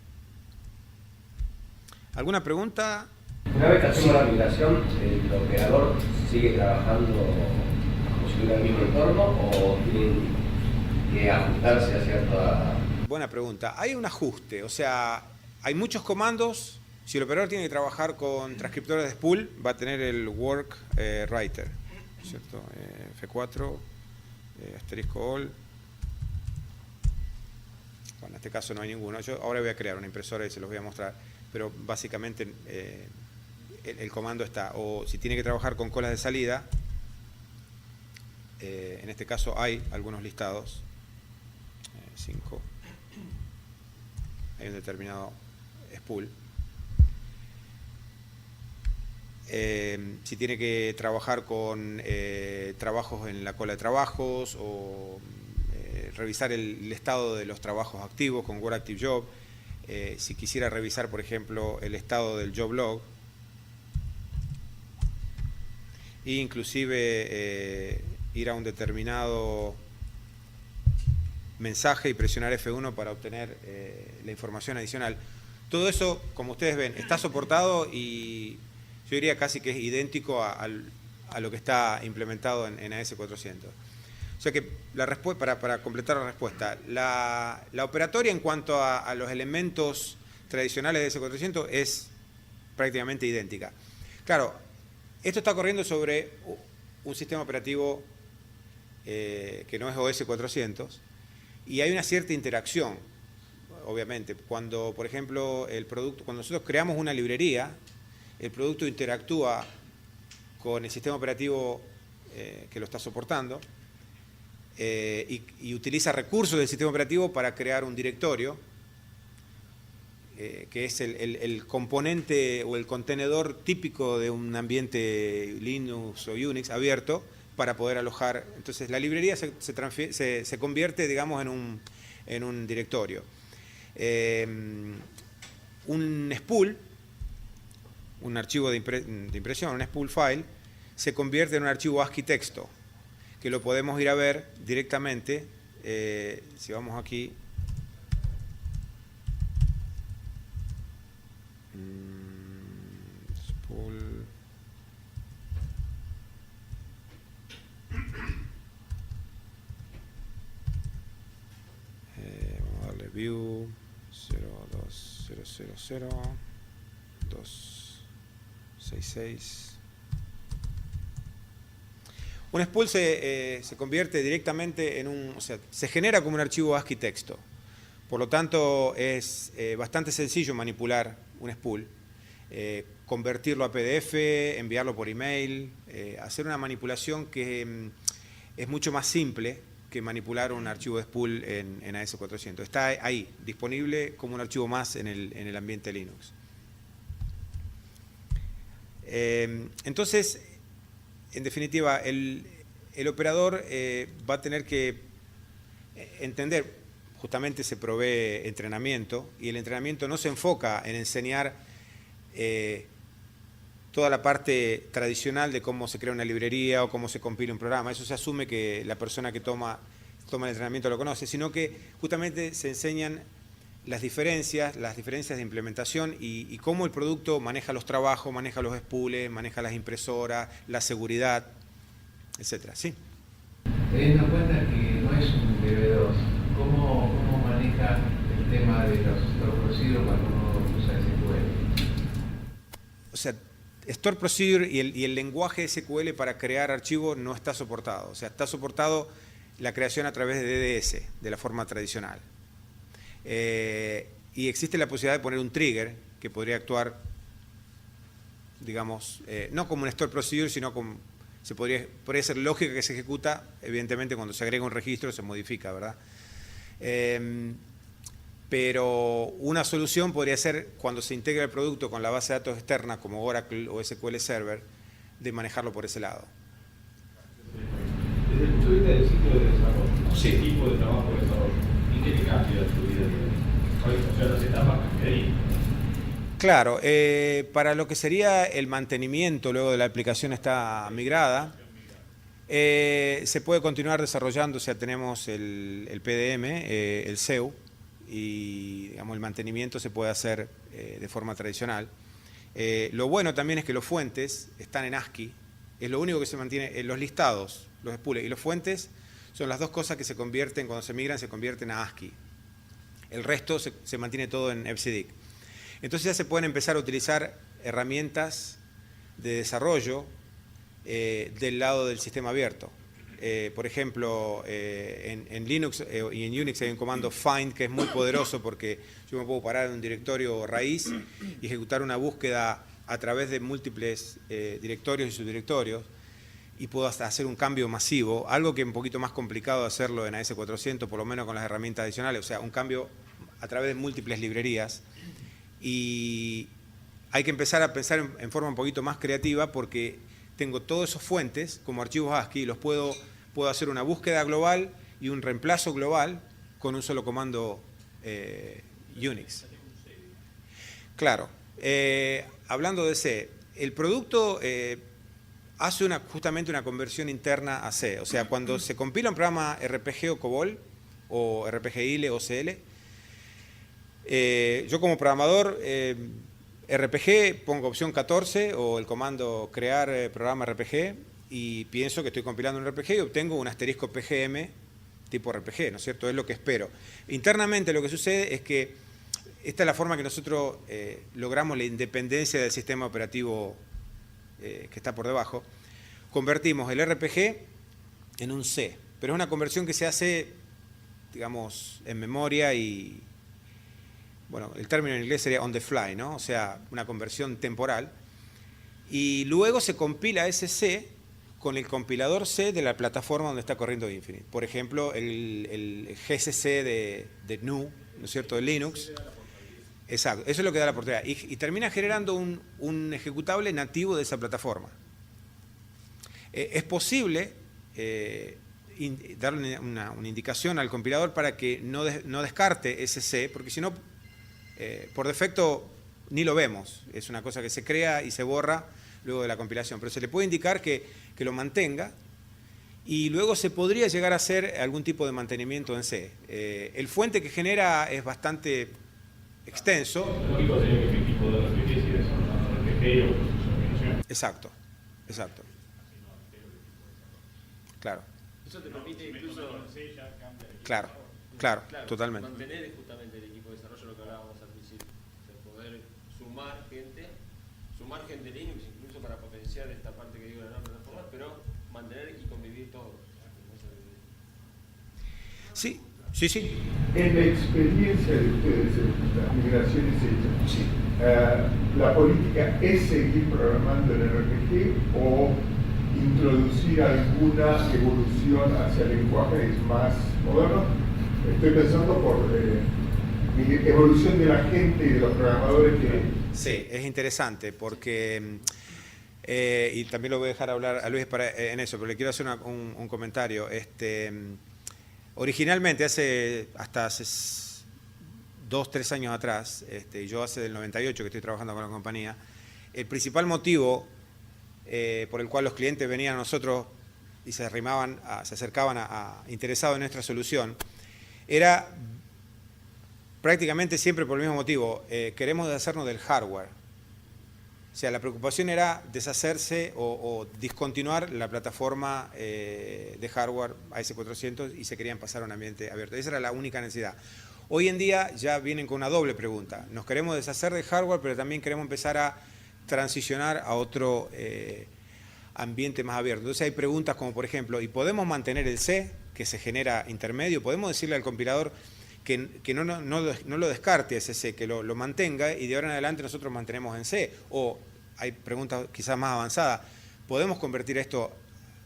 Speaker 2: ¿Alguna pregunta?
Speaker 3: Una vez que hacemos la migración, ¿el operador sigue trabajando como si hubiera el mismo entorno o tiene que ajustarse a cierta...?
Speaker 2: Buena pregunta. Hay un ajuste, o sea, hay muchos comandos. Si el operador tiene que trabajar con transcriptores de spool, va a tener el work writer, ¿cierto? F4, asterisco all. Bueno, en este caso no hay ninguno. Yo ahora voy a crear una impresora y se los voy a mostrar, pero básicamente el comando está, o si tiene que trabajar con colas de salida, en este caso hay algunos listados, 5, hay un determinado spool. Si tiene que trabajar con trabajos en la cola de trabajos o revisar el estado de los trabajos activos con Work Active Job, si quisiera revisar, por ejemplo, el estado del job log, e inclusive ir a un determinado mensaje y presionar F1 para obtener la información adicional. Todo eso, como ustedes ven, está soportado y yo diría casi que es idéntico a lo que está implementado en AS400. O sea que para completar la respuesta, la operatoria en cuanto a los elementos tradicionales de AS400 es prácticamente idéntica. Claro, esto está corriendo sobre un sistema operativo que no es OS400 y hay una cierta interacción, obviamente. Cuando, por ejemplo, cuando nosotros creamos una librería, el producto interactúa con el sistema operativo que lo está soportando y utiliza recursos del sistema operativo para crear un directorio que es el componente o el contenedor típico de un ambiente Linux o Unix abierto para poder alojar. Entonces la librería se convierte, digamos, en un directorio. Un spool, un archivo de impresión, un spool file, se convierte en un archivo ASCII texto, que lo podemos ir a ver directamente, si vamos aquí, spool, vamos a darle view 02000 266. Un spool se convierte directamente en o sea, se genera como un archivo ASCII texto. Por lo tanto, es bastante sencillo manipular un spool, convertirlo a PDF, enviarlo por email, hacer una manipulación que es mucho más simple que manipular un archivo de spool en AS400. Está ahí, disponible como un archivo más en el ambiente Linux. Entonces, en definitiva, el operador va a tener que entender, justamente se provee entrenamiento, y el entrenamiento no se enfoca en enseñar toda la parte tradicional de cómo se crea una librería o cómo se compila un programa. Eso se asume que la persona que toma el entrenamiento lo conoce, sino que justamente se enseñan las diferencias de implementación y cómo el producto maneja los trabajos, maneja los spools, maneja las impresoras, la seguridad, etcétera. ¿Sí?
Speaker 4: Teniendo en cuenta que no es un DB2, ¿cómo maneja el tema de los store procedure cuando uno usa SQL?
Speaker 2: O sea, store procedure y el lenguaje SQL para crear archivos no está soportado. O sea, está soportado la creación a través de DDS, de la forma tradicional. Y existe la posibilidad de poner un trigger que podría actuar, digamos, no como un store procedure, sino como podría ser lógica que se ejecuta, evidentemente cuando se agrega un registro se modifica, ¿verdad? Pero una solución podría ser cuando se integra el producto con la base de datos externa como Oracle o SQL Server, de manejarlo por ese lado.
Speaker 5: Desde el punto de vista del ciclo de desarrollo,
Speaker 3: sí.
Speaker 5: ¿qué tipo de trabajo de desarrollo? ¿Y qué cambia en tu vida? O sea, las etapas cambiarían.
Speaker 2: Claro, para lo que sería el mantenimiento luego de la aplicación está migrada, se puede continuar desarrollando, o sea, tenemos el PDM, el SEU, y digamos, el mantenimiento se puede hacer de forma tradicional. Lo bueno también es que los fuentes están en ASCII, es lo único que se mantiene, los listados, los spools y los fuentes son las dos cosas que se convierten, cuando se migran, se convierten a ASCII. El resto se mantiene todo en EBCDIC. Entonces ya se pueden empezar a utilizar herramientas de desarrollo del lado del sistema abierto. Por ejemplo, en Linux y en Unix hay un comando find que es muy poderoso porque yo me puedo parar en un directorio raíz y ejecutar una búsqueda a través de múltiples directorios y subdirectorios y puedo hasta hacer un cambio masivo, algo que es un poquito más complicado hacerlo en AS400, por lo menos con las herramientas adicionales, o sea, un cambio a través de múltiples librerías. Y hay que empezar a pensar en forma un poquito más creativa porque tengo todas esas fuentes como archivos ASCII y puedo hacer una búsqueda global y un reemplazo global con un solo comando Unix. Claro. Hablando de C, el producto hace justamente una conversión interna a C. O sea, cuando se compila un programa RPG o COBOL, o RPG ILE o CL, yo como programador RPG pongo opción 14 o el comando crear programa RPG y pienso que estoy compilando un RPG y obtengo un asterisco PGM tipo RPG, ¿no es cierto? Es lo que espero. Internamente lo que sucede es que esta es la forma que nosotros logramos la independencia del sistema operativo que está por debajo. Convertimos el RPG en un C, pero es una conversión que se hace, digamos, en memoria y, bueno, el término en inglés sería on the fly, ¿no? O sea, una conversión temporal. Y luego se compila ese C con el compilador C de la plataforma donde está corriendo Infinite. Por ejemplo, el GCC de GNU, ¿no es cierto?, de Linux. Exacto, eso es lo que da la oportunidad. Y termina generando un ejecutable nativo de esa plataforma. Es posible darle una indicación al compilador para que no descarte ese C, porque si no, por defecto ni lo vemos. Es una cosa que se crea y se borra luego de la compilación. Pero se le puede indicar que lo mantenga y luego se podría llegar a hacer algún tipo de mantenimiento en C. El fuente que genera es bastante extenso.
Speaker 5: Lo lógico sería que tipo de RPG si es un RPG o combinación.
Speaker 2: Exacto, exacto. Claro.
Speaker 1: Eso te permite incluso...
Speaker 2: Claro, claro, totalmente.
Speaker 1: Mantener justamente el equipo de desarrollo, lo que hablábamos al principio. O sea, poder sumar gente Linux, incluso para potenciar esta parte que digo de la nueva plataforma, pero mantener y convivir todos.
Speaker 2: Sí, sí, sí.
Speaker 6: En la experiencia de ustedes en las migraciones hechas,
Speaker 2: Sí.
Speaker 6: ¿La política es seguir programando en RPG o introducir alguna evolución hacia lenguajes más modernos? Estoy pensando por evolución de la gente y de los programadores que...
Speaker 2: Sí, es interesante porque, y también lo voy a dejar hablar a Luis en eso, pero le quiero hacer un comentario. Originalmente, hasta hace 2-3 años atrás, y yo hace del 98 que estoy trabajando con la compañía, el principal motivo por el cual los clientes venían a nosotros y se acercaban interesados en nuestra solución, era prácticamente siempre por el mismo motivo. Queremos deshacernos del hardware. O sea, la preocupación era deshacerse o discontinuar la plataforma de hardware AS400 y se querían pasar a un ambiente abierto. Esa era la única necesidad. Hoy en día ya vienen con una doble pregunta. Nos queremos deshacer del hardware, pero también queremos empezar a transicionar a otro ambiente más abierto. Entonces hay preguntas como, por ejemplo, ¿y podemos mantener el C que se genera intermedio? ¿Podemos decirle al compilador que no lo descarte ese C, que lo mantenga y de ahora en adelante nosotros mantenemos en C? O hay preguntas quizás más avanzadas, ¿podemos convertir esto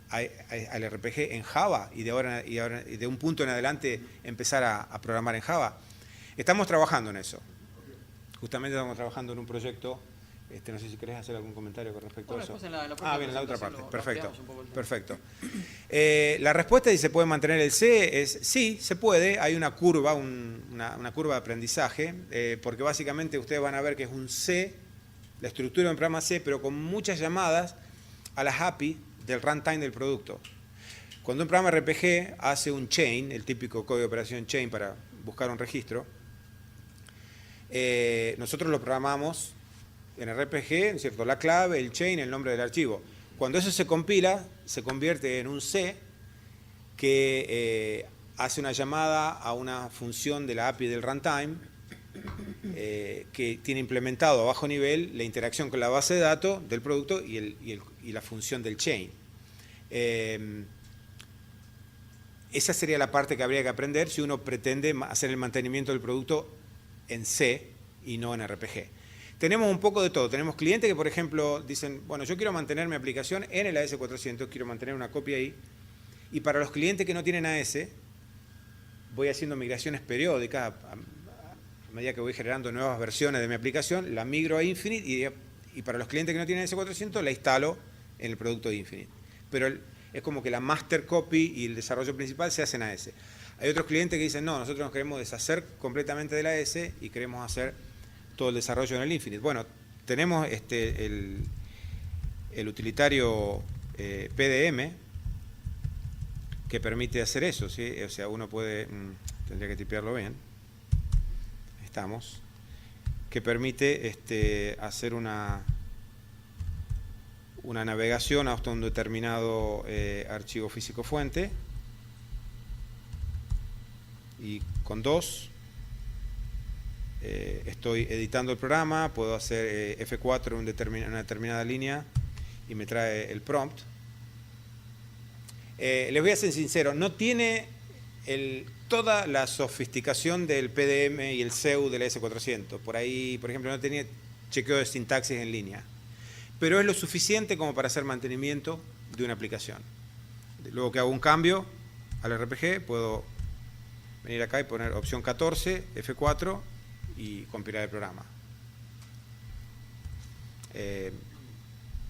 Speaker 2: al RPG en Java y de un punto en adelante empezar a programar en Java? Estamos trabajando en eso. Justamente estamos trabajando en un proyecto. No sé si querés hacer algún comentario con respecto a eso.
Speaker 7: Bien,
Speaker 2: en la otra parte. Perfecto. Perfecto.
Speaker 7: Perfecto.
Speaker 2: La respuesta, si se puede mantener el C, es sí, se puede. Hay una curva, una curva de aprendizaje, porque básicamente ustedes van a ver que es un C, la estructura de un programa C, pero con muchas llamadas a las API del runtime del producto. Cuando un programa RPG hace un chain, el típico código de operación chain para buscar un registro, nosotros lo programamos en RPG, ¿no es cierto? La clave, el chain, el nombre del archivo. Cuando eso se compila, se convierte en un C que hace una llamada a una función de la API del runtime que tiene implementado a bajo nivel la interacción con la base de datos del producto y la función del chain. Esa sería la parte que habría que aprender si uno pretende hacer el mantenimiento del producto en C y no en RPG. Tenemos un poco de todo. Tenemos clientes que, por ejemplo, dicen, bueno, yo quiero mantener mi aplicación en el AS400, quiero mantener una copia ahí. Y para los clientes que no tienen AS, voy haciendo migraciones periódicas. A medida que voy generando nuevas versiones de mi aplicación, la migro a Infinite y para los clientes que no tienen AS400, la instalo en el producto de Infinite. Pero es como que la master copy y el desarrollo principal se hacen AS. Hay otros clientes que dicen, no, nosotros nos queremos deshacer completamente de la AS y queremos hacer todo el desarrollo en el Infinite. Bueno, tenemos el utilitario PDM que permite hacer eso, ¿sí? O sea, uno puede, tendría que tipearlo bien, estamos, que permite hacer una navegación hasta un determinado archivo físico fuente, y con 2 estoy editando el programa, puedo hacer F4 en una determinada línea y me trae el prompt. Les voy a ser sincero, no tiene toda la sofisticación del PDM y el CEU de la S400. Por ahí, por ejemplo, no tenía chequeo de sintaxis en línea. Pero es lo suficiente como para hacer mantenimiento de una aplicación. Luego que hago un cambio al RPG, puedo venir acá y poner opción 14, F4 y compilar el programa.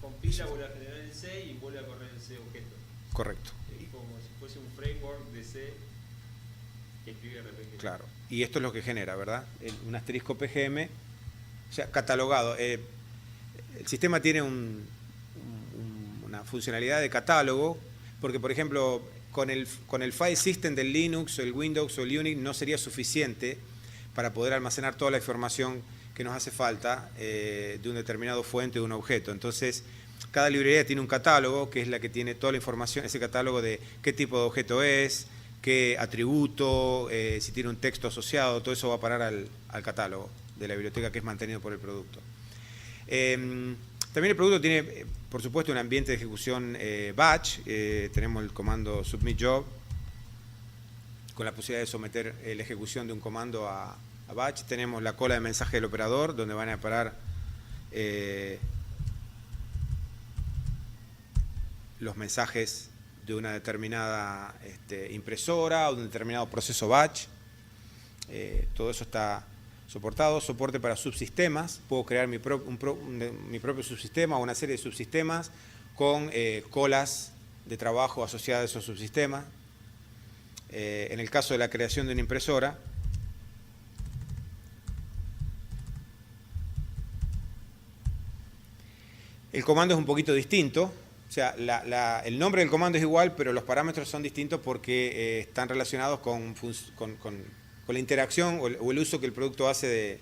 Speaker 1: Compila, vuelve a generar el C y vuelve a correr el C objeto.
Speaker 2: Correcto.
Speaker 1: Es como si fuese un framework de C que escribe RPG.
Speaker 2: Claro. Y esto es lo que genera, ¿verdad? Un asterisco PGM, o sea, catalogado. El sistema tiene una funcionalidad de catálogo, porque, por ejemplo, con el file system del Linux o el Windows o el Unix no sería suficiente para poder almacenar toda la información que nos hace falta de un determinado fuente de un objeto. Entonces, cada librería tiene un catálogo, que es la que tiene toda la información, ese catálogo de qué tipo de objeto es, qué atributo, si tiene un texto asociado, todo eso va a parar al catálogo de la biblioteca que es mantenido por el producto. También el producto tiene, por supuesto, un ambiente de ejecución batch. Tenemos el comando submit job, con la posibilidad de someter la ejecución de un comando a batch. Tenemos la cola de mensaje del operador, donde van a parar los mensajes de una determinada impresora o de un determinado proceso batch. Todo eso está soportado. Soporte para subsistemas. Puedo crear mi propio subsistema o una serie de subsistemas con colas de trabajo asociadas a esos subsistemas. En el caso de la creación de una impresora, el comando es un poquito distinto. O sea, el nombre del comando es igual, pero los parámetros son distintos porque están relacionados con la interacción o el uso que el producto hace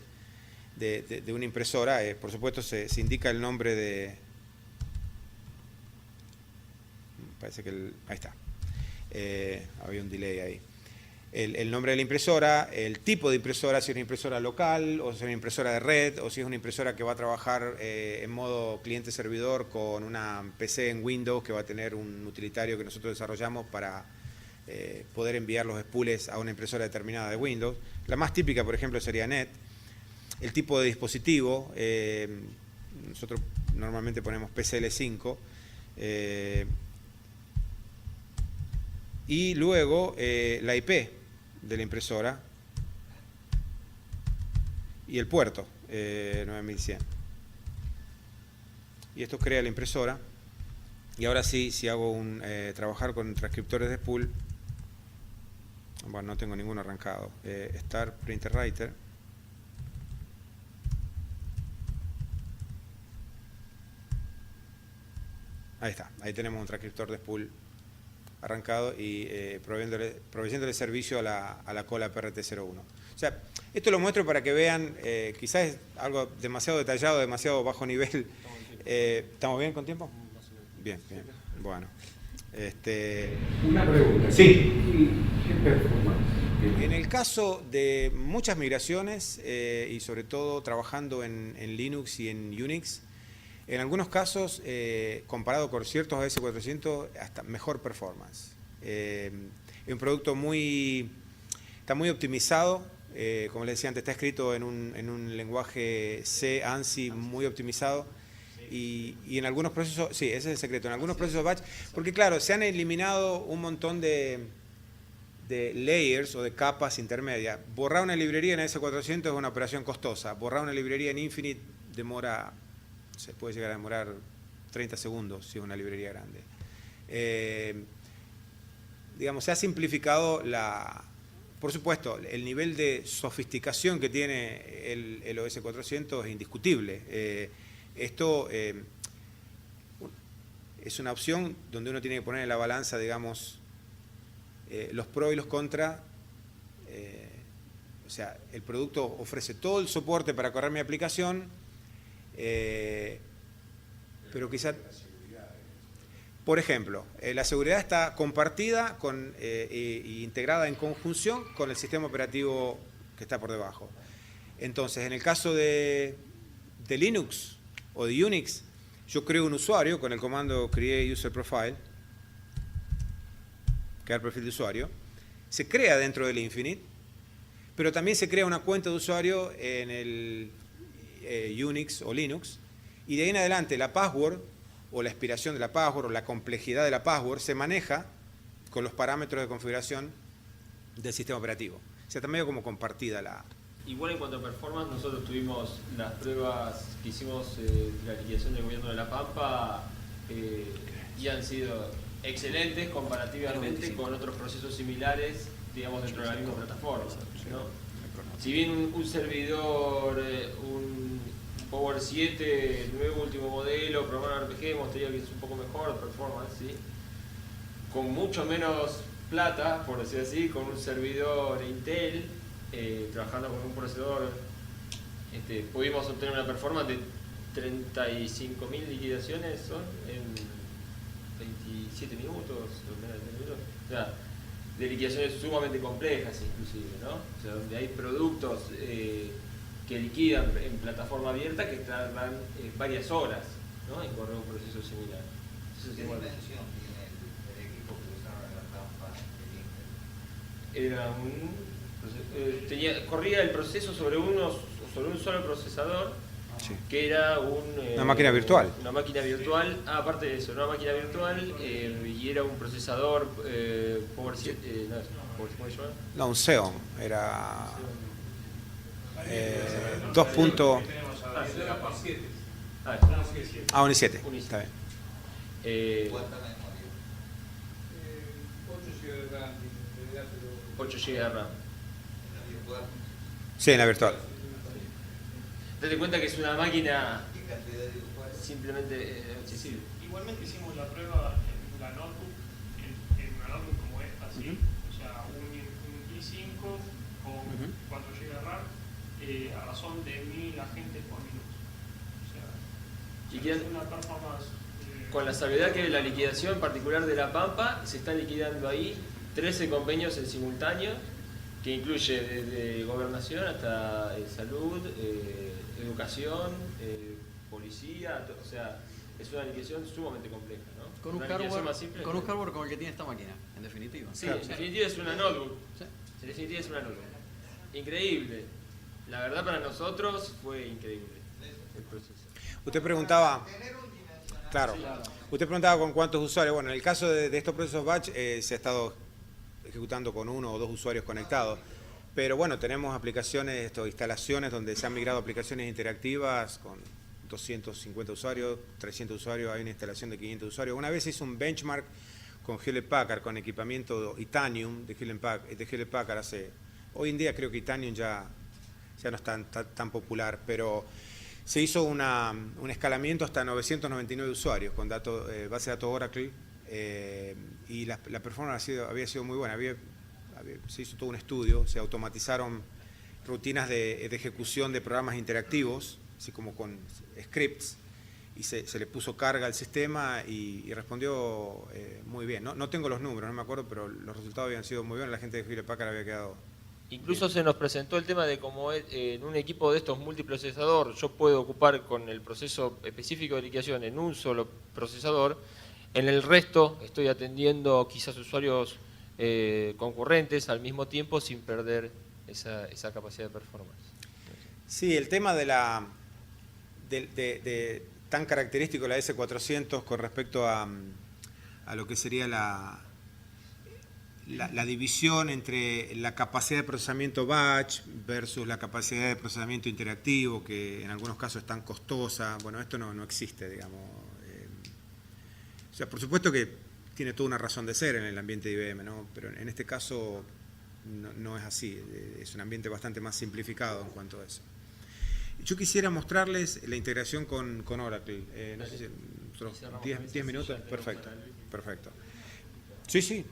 Speaker 2: de una impresora. Por supuesto, se indica el nombre de... Parece que ahí está. Había un delay ahí. El nombre de la impresora, el tipo de impresora, si es una impresora local, o si es una impresora de red, o si es una impresora que va a trabajar en modo cliente-servidor con una PC en Windows que va a tener un utilitario que nosotros desarrollamos para poder enviar los spools a una impresora determinada de Windows. La más típica, por ejemplo, sería NET. El tipo de dispositivo, nosotros normalmente ponemos PCL5, y luego la IP de la impresora y el puerto 9100. Y esto crea la impresora. Y ahora sí, si hago trabajar con transcriptores de spool, bueno, no tengo ninguno arrancado. Start Printer Writer. Ahí está, ahí tenemos un transcriptor de spool arrancado y proveyéndole servicio a la cola PRT01. O sea, esto lo muestro para que vean, quizás es algo demasiado detallado, demasiado bajo nivel. ¿Estamos bien con tiempo? Bien, bien. Bueno.
Speaker 3: Una pregunta.
Speaker 2: Sí.
Speaker 3: ¿Qué performance?
Speaker 2: En el caso de muchas migraciones y sobre todo trabajando en Linux y en Unix, en algunos casos, comparado con ciertos AS400, hasta mejor performance. Es un producto está muy optimizado, como les decía antes, está escrito en un lenguaje C, ANSI muy optimizado. Y en algunos procesos, sí, ese es el secreto, en algunos procesos batch, porque claro, se han eliminado un montón de layers o de capas intermedias. Borrar una librería en AS400 es una operación costosa. Borrar una librería en Infinite puede llegar a demorar 30 segundos si es una librería grande. Digamos, se ha simplificado por supuesto, el nivel de sofisticación que tiene el OS 400 es indiscutible. Esto es una opción donde uno tiene que poner en la balanza, digamos, los pros y los contras. O sea, el producto ofrece todo el soporte para correr mi aplicación, pero quizá... Por ejemplo, la seguridad está compartida e integrada en conjunción con el sistema operativo que está por debajo. Entonces, en el caso de Linux o de Unix, yo creo un usuario con el comando create user profile, crear perfil de usuario, se crea dentro del Infinite, pero también se crea una cuenta de usuario en el Unix o Linux, y de ahí en adelante la password o la expiración de la password o la complejidad de la password se maneja con los parámetros de configuración del sistema operativo. O sea, está medio como compartida la...
Speaker 1: Igual en cuanto a performance, nosotros tuvimos las pruebas que hicimos de la liquidación del gobierno de La Pampa y han sido excelentes comparativamente con otros procesos similares, digamos, dentro de la misma plataforma, ¿no? Si bien un servidor, un Power 7, nuevo último modelo, programa RPG, mostraría que es un poco mejor performance, ¿sí? Con mucho menos plata, por decir así, con un servidor Intel, trabajando con un procesador, pudimos obtener una performance de 35.000 liquidaciones son en 27 minutos, o menos de 30 minutos. O sea, de liquidaciones sumamente complejas inclusive, ¿no? O sea, donde hay productos que liquidan en plataforma abierta que tardan varias horas, ¿no? En correr un proceso similar. Entonces,
Speaker 7: ¿Qué dimensión tiene el equipo que usaron en La Pampa del Intel?
Speaker 1: Era corría el proceso sobre un solo procesador,
Speaker 2: Sí.
Speaker 1: que era
Speaker 2: Una máquina virtual.
Speaker 1: Una máquina virtual, aparte de eso, una máquina virtual y era un procesador Power 7, ¿cómo se llama?
Speaker 2: No, un Xeon, era 2. Un i7,
Speaker 1: Un i7.
Speaker 2: está bien.
Speaker 7: ¿Cuánta memoria?
Speaker 1: 8 GB de RAM.
Speaker 7: ¿En la virtual?
Speaker 2: Sí, en la virtual.
Speaker 1: Date cuenta que es una máquina
Speaker 7: ¿Qué cantidad de usuarios?
Speaker 1: simplemente accesible.
Speaker 8: Igualmente hicimos la prueba en la notebook, en una notebook como esta, ¿sí? O sea, un i5 con 4 GB de RAM a razón de 1000 agentes por minuto. O sea, es una performance.
Speaker 1: Con la salvedad que la liquidación en particular de La Pampa se están liquidando ahí 13 convenios en simultáneo, que incluye desde gobernación hasta salud, educación, policía, o sea, es una liquidación sumamente compleja, ¿no?
Speaker 9: Con un hardware como el que tiene esta máquina, en definitiva.
Speaker 1: Sí, en definitiva es una notebook. En definitiva es una notebook. Increíble. La verdad para nosotros fue increíble el proceso.
Speaker 2: Usted preguntaba... Claro. Usted preguntaba con cuántos usuarios. Bueno, en el caso de estos procesos batch se ha estado ejecutando con 1 o 2 usuarios conectados. Pero bueno, tenemos aplicaciones, instalaciones donde se han migrado aplicaciones interactivas con 250 usuarios, 300 usuarios, hay una instalación de 500 usuarios. Una vez hice un benchmark con Hewlett Packard, con equipamiento Itanium de Hewlett Packard. Hoy en día creo que Itanium ya no es tan popular, pero se hizo un escalamiento hasta 999 usuarios con base de datos Oracle, y la performance había sido muy buena. Se hizo todo un estudio, se automatizaron rutinas de ejecución de programas interactivos, así como con scripts, y se le puso carga al sistema y respondió muy bien. No tengo los números, no me acuerdo, pero los resultados habían sido muy buenos. La gente de Hewlett Packard había quedado...
Speaker 1: Incluso se nos presentó el tema de cómo en un equipo de estos multiprocesador yo puedo ocupar con el proceso específico de liquidación en un solo procesador, en el resto estoy atendiendo quizás usuarios concurrentes al mismo tiempo sin perder esa capacidad de performance.
Speaker 2: Sí, el tema de tan característico de la S400 con respecto a lo que sería la división entre la capacidad de procesamiento batch versus la capacidad de procesamiento interactivo, que en algunos casos es tan costosa. Bueno, esto no existe, digamos. O sea, por supuesto que tiene toda una razón de ser en el ambiente de IBM, ¿no? Pero en este caso no es así, es un ambiente bastante más simplificado en cuanto a eso. Yo quisiera mostrarles la integración con Oracle. No sé si otros 10 minutos. Perfecto, perfecto. Sí, sí.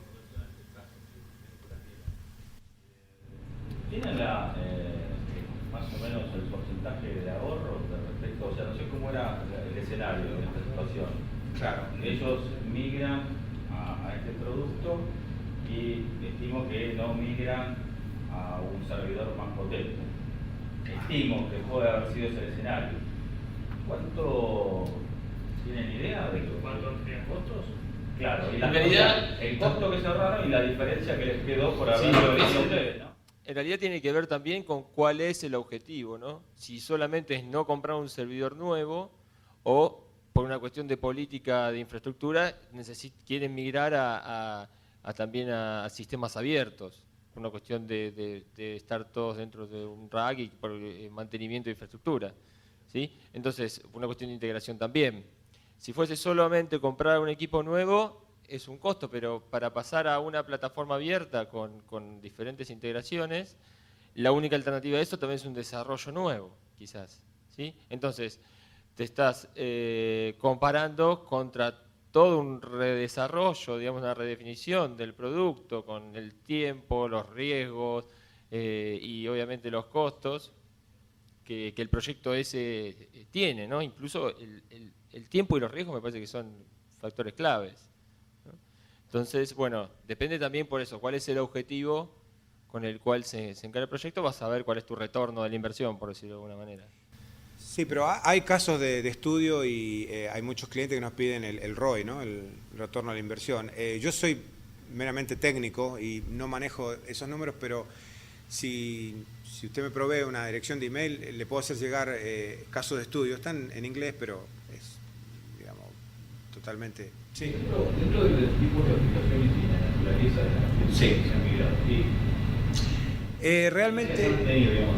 Speaker 5: ¿Tienen más o menos el porcentaje de ahorro respecto? O sea, no sé cómo era el escenario en esta situación.
Speaker 2: Claro.
Speaker 5: Ellos migran a este producto y estimo que no migran a un servidor más potente. Estimo que puede haber sido ese escenario. ¿Cuánto tienen idea de
Speaker 8: ¿Cuánto amplían costos?
Speaker 5: Claro, y
Speaker 1: En realidad,
Speaker 5: el costo que se ahorraron y la diferencia que les quedó por
Speaker 1: Sí,
Speaker 5: haberlo
Speaker 1: sí.
Speaker 5: hecho ustedes, ¿no?
Speaker 1: En realidad tiene que ver también con cuál es el objetivo, ¿no? Si solamente es no comprar un servidor nuevo o por una cuestión de política de infraestructura quieren migrar también a sistemas abiertos, por una cuestión de estar todos dentro de un rack y por el mantenimiento de infraestructura, ¿sí? Entonces, una cuestión de integración también. Si fuese solamente comprar un equipo nuevo, es un costo, pero para pasar a una plataforma abierta con diferentes integraciones, la única alternativa a eso también es un desarrollo nuevo, quizás, ¿sí? Entonces, te estás comparando contra todo un redesarrollo, digamos, una redefinición del producto con el tiempo, los riesgos y obviamente los costos que el proyecto ese tiene, ¿no? Incluso el tiempo y los riesgos me parece que son factores claves, ¿no? Entonces, bueno, depende también por eso, cuál es el objetivo con el cual se encara el proyecto, vas a ver cuál es tu retorno de la inversión, por decirlo de alguna manera.
Speaker 2: Sí, pero hay casos de estudio y hay muchos clientes que nos piden el ROI, ¿no? El retorno a la inversión. Yo soy meramente técnico y no manejo esos números, pero si usted me provee una dirección de email, le puedo hacer llegar casos de estudio. Están en inglés, pero es, digamos, totalmente... Sí.
Speaker 5: Dentro del tipo de aplicaciones y la naturaleza de las aplicaciones que se han migrado,
Speaker 2: realmente...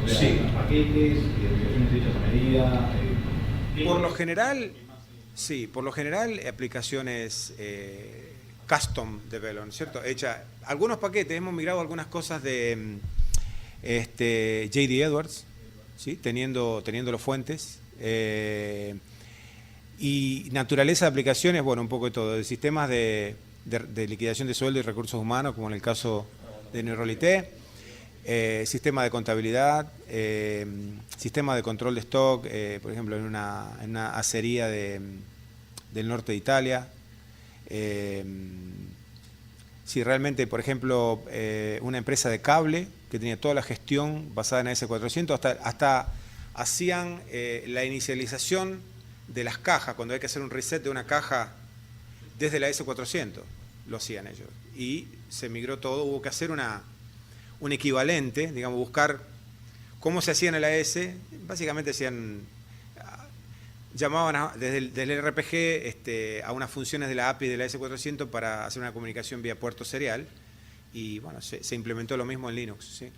Speaker 5: Sí. Paquetes, aplicaciones hechas a medida...
Speaker 2: Por lo general, sí, por lo general aplicaciones custom development, ¿cierto? Algunos paquetes, hemos migrado algunas cosas de J.D. Edwards, ¿sí? teniendo los fuentes. Y naturaleza de aplicaciones, bueno, un poco de todo, de sistemas de liquidación de sueldo y recursos humanos, como en el caso de Neurolité, sistema de contabilidad, sistema de control de stock, por ejemplo, en una acería del norte de Italia. Si realmente, por ejemplo, una empresa de cable que tenía toda la gestión basada en AS400, hasta hacían la inicialización de las cajas, cuando hay que hacer un reset de una caja desde la AS400, lo hacían ellos. Y se migró todo, hubo que hacer un equivalente, digamos, buscar cómo se hacía en el AS, básicamente llamaban desde el RPG a unas funciones de la API de la AS400 para hacer una comunicación vía puerto serial, y bueno, se implementó lo mismo en Linux, ¿sí?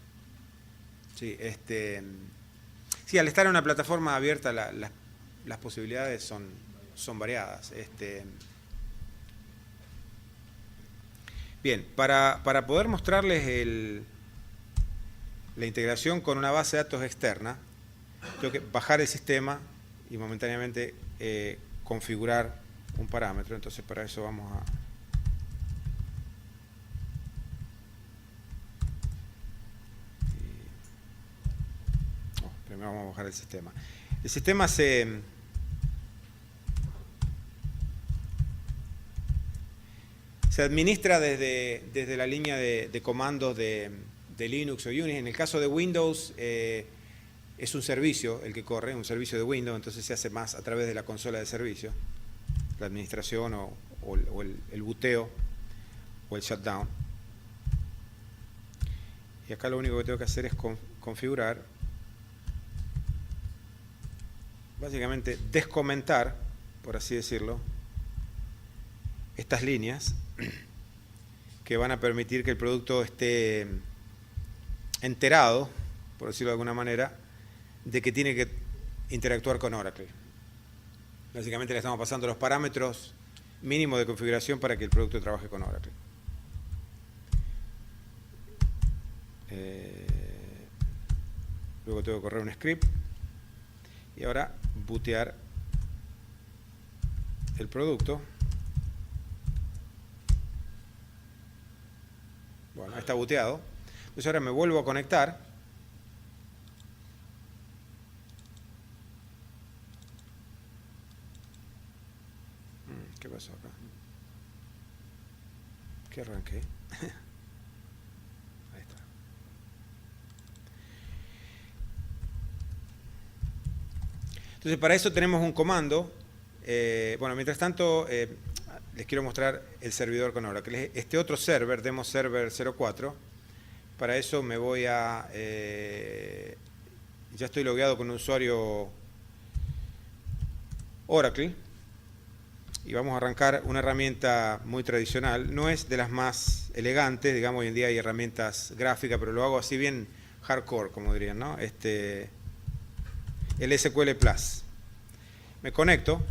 Speaker 2: Sí, sí, al estar en una plataforma abierta, las posibilidades son variadas. Bien, para poder mostrarles la integración con una base de datos externa, tengo que bajar el sistema y momentáneamente configurar un parámetro. Entonces, para eso vamos a... primero vamos a bajar el sistema. El sistema se administra desde la línea de comandos de Linux o Unix. En el caso de Windows es un servicio el que corre, un servicio de Windows, entonces se hace más a través de la consola de servicio, la administración o el buteo o el shutdown. Y acá lo único que tengo que hacer es configurar, básicamente descomentar, por así decirlo, estas líneas que van a permitir que el producto esté enterado, por decirlo de alguna manera, de que tiene que interactuar con Oracle. Básicamente le estamos pasando los parámetros mínimo de configuración para que el producto trabaje con Oracle. Luego tengo que correr un script y ahora bootear el producto. Bueno, está booteado. Entonces ahora me vuelvo a conectar. ¿Qué pasó acá? ¿Qué arranqué? Ahí está. Entonces para eso tenemos un comando. Bueno, mientras tanto les quiero mostrar el servidor con Oracle. Este otro server, Demo Server 04. Para eso me voy a... ya estoy logueado con un usuario Oracle. Y vamos a arrancar una herramienta muy tradicional. No es de las más elegantes, digamos, hoy en día hay herramientas gráficas, pero lo hago así bien hardcore, como dirían, ¿no? El SQL Plus. Me conecto.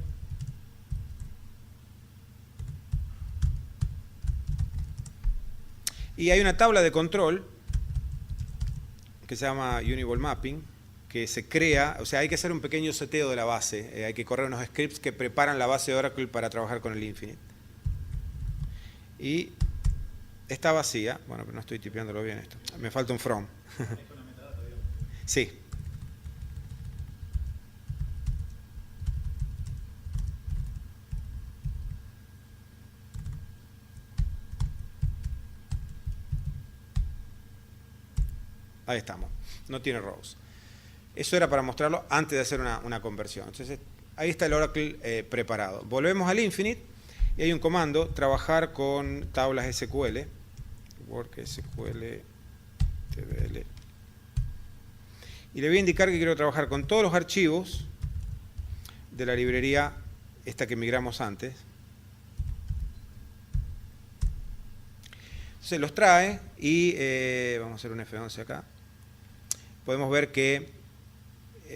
Speaker 2: Y hay una tabla de control que se llama Uniball Mapping, que se crea, o sea, hay que hacer un pequeño seteo de la base, hay que correr unos scripts que preparan la base de Oracle para trabajar con el Infinite. Y está vacía, bueno, pero no estoy tipeándolo bien esto, me falta un from. Sí. Ahí estamos, no tiene rows. Eso era para mostrarlo antes de hacer una conversión. Entonces, ahí está el Oracle preparado. Volvemos al Infinite y hay un comando, trabajar con tablas SQL, work SQL, TBL. Y le voy a indicar que quiero trabajar con todos los archivos de la librería esta que migramos antes. Entonces los trae y vamos a hacer un F11 acá. Podemos ver que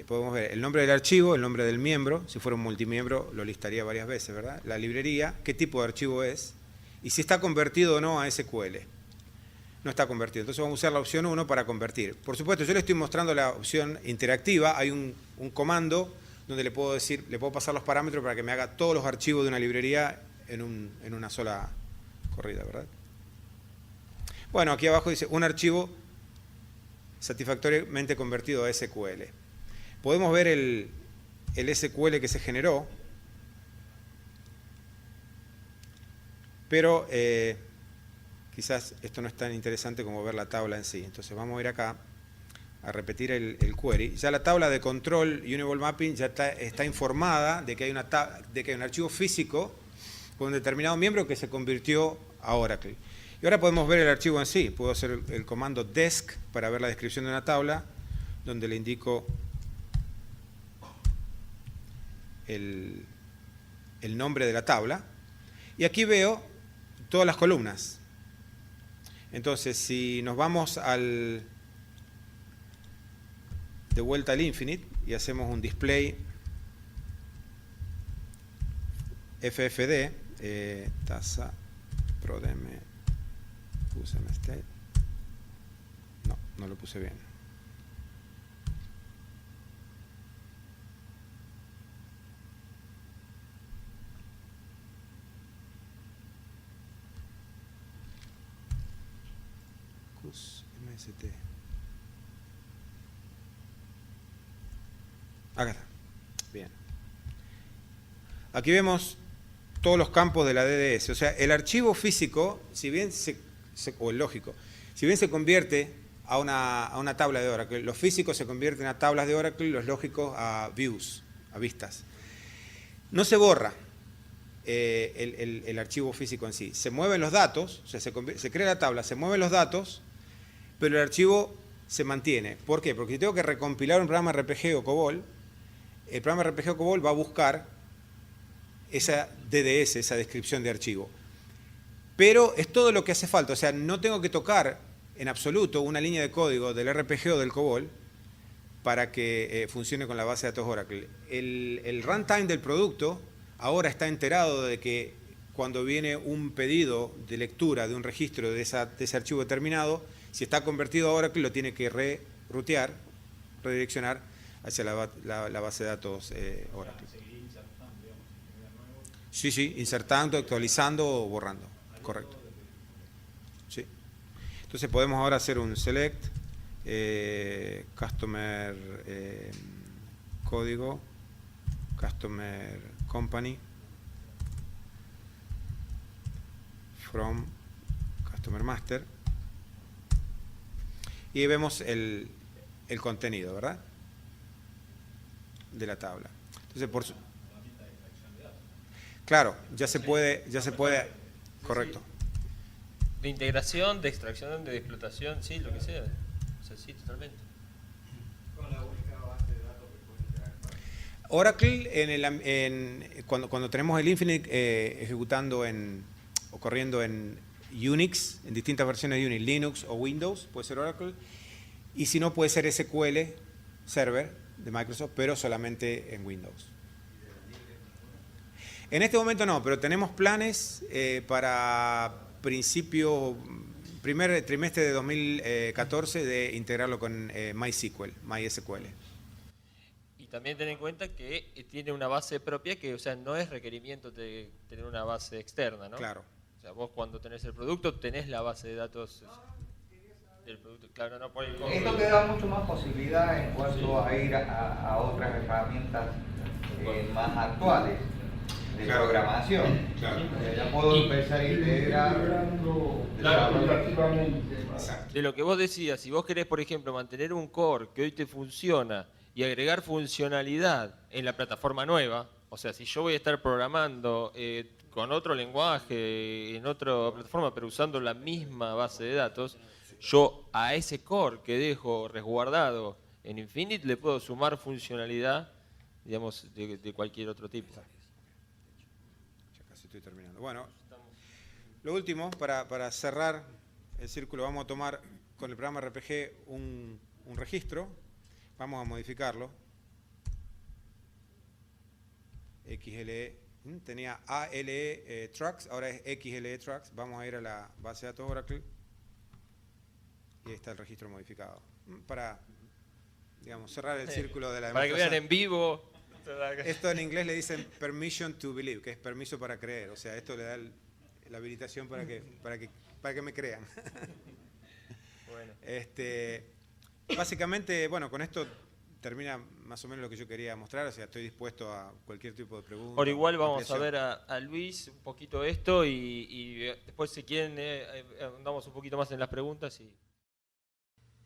Speaker 2: podemos ver el nombre del archivo, el nombre del miembro. Si fuera un multimiembro lo listaría varias veces, ¿verdad? La librería, qué tipo de archivo es y si está convertido o no a SQL. No está convertido. Entonces vamos a usar la opción 1 para convertir. Por supuesto, yo le estoy mostrando la opción interactiva. Hay un comando donde le puedo decir, le puedo pasar los parámetros para que me haga todos los archivos de una librería en una sola corrida, ¿verdad? Bueno, aquí abajo dice un archivo satisfactoriamente convertido a SQL. Podemos ver el SQL que se generó, pero quizás esto no es tan interesante como ver la tabla en sí. Entonces vamos a ir acá a repetir el query. Ya la tabla de control Uniball Mapping ya está informada de que hay un archivo físico con un determinado miembro que se convirtió a Oracle. Y ahora podemos ver el archivo en sí. Puedo hacer el comando desc para ver la descripción de una tabla, donde le indico el nombre de la tabla. Y aquí veo todas las columnas. Entonces, si nos vamos de vuelta al Infinite y hacemos un display FFD, tasa prodm state. No lo puse bien. MST. Acá está. Bien. Aquí vemos todos los campos de la DDS. O sea, el archivo físico, si bien o el lógico, si bien se convierte a una tabla de Oracle, los físicos se convierten a tablas de Oracle, los lógicos a views, a vistas. No se borra el archivo físico en sí. Se mueven los datos, o sea, se crea la tabla, se mueven los datos, pero el archivo se mantiene. ¿Por qué? Porque si tengo que recompilar un programa RPG o COBOL, el programa RPG o COBOL va a buscar esa DDS, esa descripción de archivo. Pero es todo lo que hace falta, o sea, no tengo que tocar en absoluto una línea de código del RPG o del COBOL para que funcione con la base de datos Oracle. El runtime del producto ahora está enterado de que cuando viene un pedido de lectura de un registro de ese archivo determinado, si está convertido a Oracle, lo tiene que reroutear, redireccionar hacia la base de datos Oracle. Sí, sí, insertando, actualizando o borrando. Correcto. Sí. Entonces podemos ahora hacer un select, customer código, customer company, from customer master, y vemos el contenido, ¿verdad?, de la tabla. Entonces, claro, ya se puede, correcto.
Speaker 1: De integración, de extracción, de explotación, sí, lo que sea. O sea, sí, totalmente.
Speaker 7: Con la única base de datos que puede interactuar.
Speaker 2: Oracle, cuando tenemos el Infinite ejecutando o corriendo en Unix, en distintas versiones de Unix, Linux o Windows, puede ser Oracle, y si no puede ser SQL Server de Microsoft, pero solamente en Windows. En este momento no, pero tenemos planes para primer trimestre de 2014 de integrarlo con MySQL.
Speaker 1: Y también ten en cuenta que tiene una base propia que, o sea, no es requerimiento de tener una base externa, ¿no?
Speaker 2: Claro.
Speaker 1: O sea, vos cuando tenés el producto, tenés la base de datos del producto. Claro, no por el código.
Speaker 7: Esto te da mucho más posibilidad en cuanto a ir a otras herramientas más actuales de
Speaker 2: Claro.
Speaker 7: programación.
Speaker 2: Claro.
Speaker 7: Ya puedo empezar a integrar.
Speaker 2: Exacto.
Speaker 1: De lo que vos decías, si vos querés, por ejemplo, mantener un core que hoy te funciona y agregar funcionalidad en la plataforma nueva, o sea, si yo voy a estar programando con otro lenguaje, en otra plataforma, pero usando la misma base de datos, yo a ese core que dejo resguardado en Infinite le puedo sumar funcionalidad, digamos, de cualquier otro tipo.
Speaker 2: Ya casi estoy terminando. Bueno, lo último, para cerrar el círculo, vamos a tomar con el programa RPG un registro, vamos a modificarlo. XLE, tenía ALE Trucks, ahora es XLE Trucks. Vamos a ir a la base de datos Oracle y ahí está el registro modificado. Para, digamos, cerrar el círculo de la
Speaker 1: Para que vean
Speaker 2: demostración.
Speaker 1: en vivo.
Speaker 2: Esto en inglés le dicen permission to believe, que es permiso para creer. O sea, esto le da la habilitación para que me crean.
Speaker 1: Bueno.
Speaker 2: Básicamente, bueno, con esto termina más o menos lo que yo quería mostrar. O sea, estoy dispuesto a cualquier tipo de pregunta.
Speaker 1: Por igual vamos a
Speaker 2: ampliación.
Speaker 1: ver a Luis un poquito esto y después si quieren andamos un poquito más en las preguntas.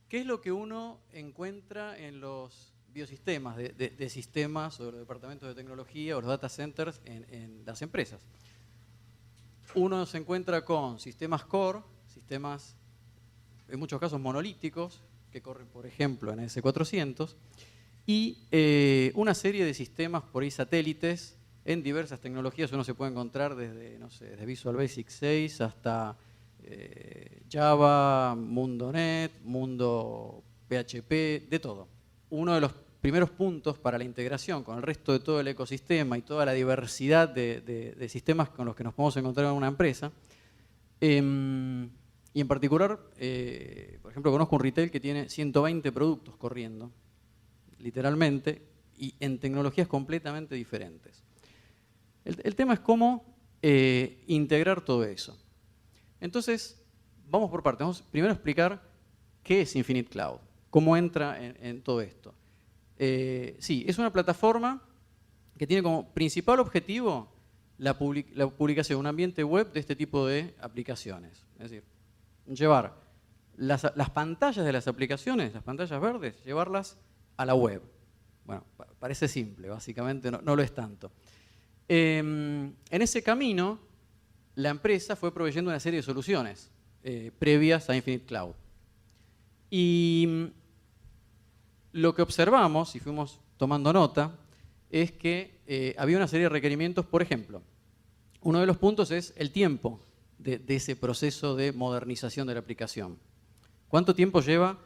Speaker 9: ¿Qué es lo que uno encuentra en los biosistemas de sistemas o de los departamentos de tecnología o los data centers en las empresas? Uno se encuentra con sistemas core, sistemas en muchos casos monolíticos, que corren, por ejemplo, en S400, y una serie de sistemas por ahí satélites en diversas tecnologías. Uno se puede encontrar desde, no sé, desde Visual Basic 6 hasta Java, Mundo Net, Mundo PHP, de todo. Uno de los primeros puntos para la integración con el resto de todo el ecosistema y toda la diversidad de sistemas con los que nos podemos encontrar en una empresa. Y en particular, por ejemplo, conozco un retail que tiene 120 productos corriendo, literalmente, y en tecnologías completamente diferentes. El tema es cómo integrar todo eso. Entonces, vamos por partes. Vamos primero a explicar qué es Infinite Cloud, cómo entra en todo esto. Sí, es una plataforma que tiene como principal objetivo la publicación de un ambiente web de este tipo de aplicaciones. Es decir, llevar las pantallas de las aplicaciones, las pantallas verdes, llevarlas a la web. Bueno, parece simple, básicamente no lo es tanto. En ese camino, la empresa fue proveyendo una serie de soluciones previas a Infinite Cloud. Y lo que observamos, y fuimos tomando nota, es que había una serie de requerimientos. Por ejemplo, uno de los puntos es el tiempo de ese proceso de modernización de la aplicación. ¿Cuánto tiempo lleva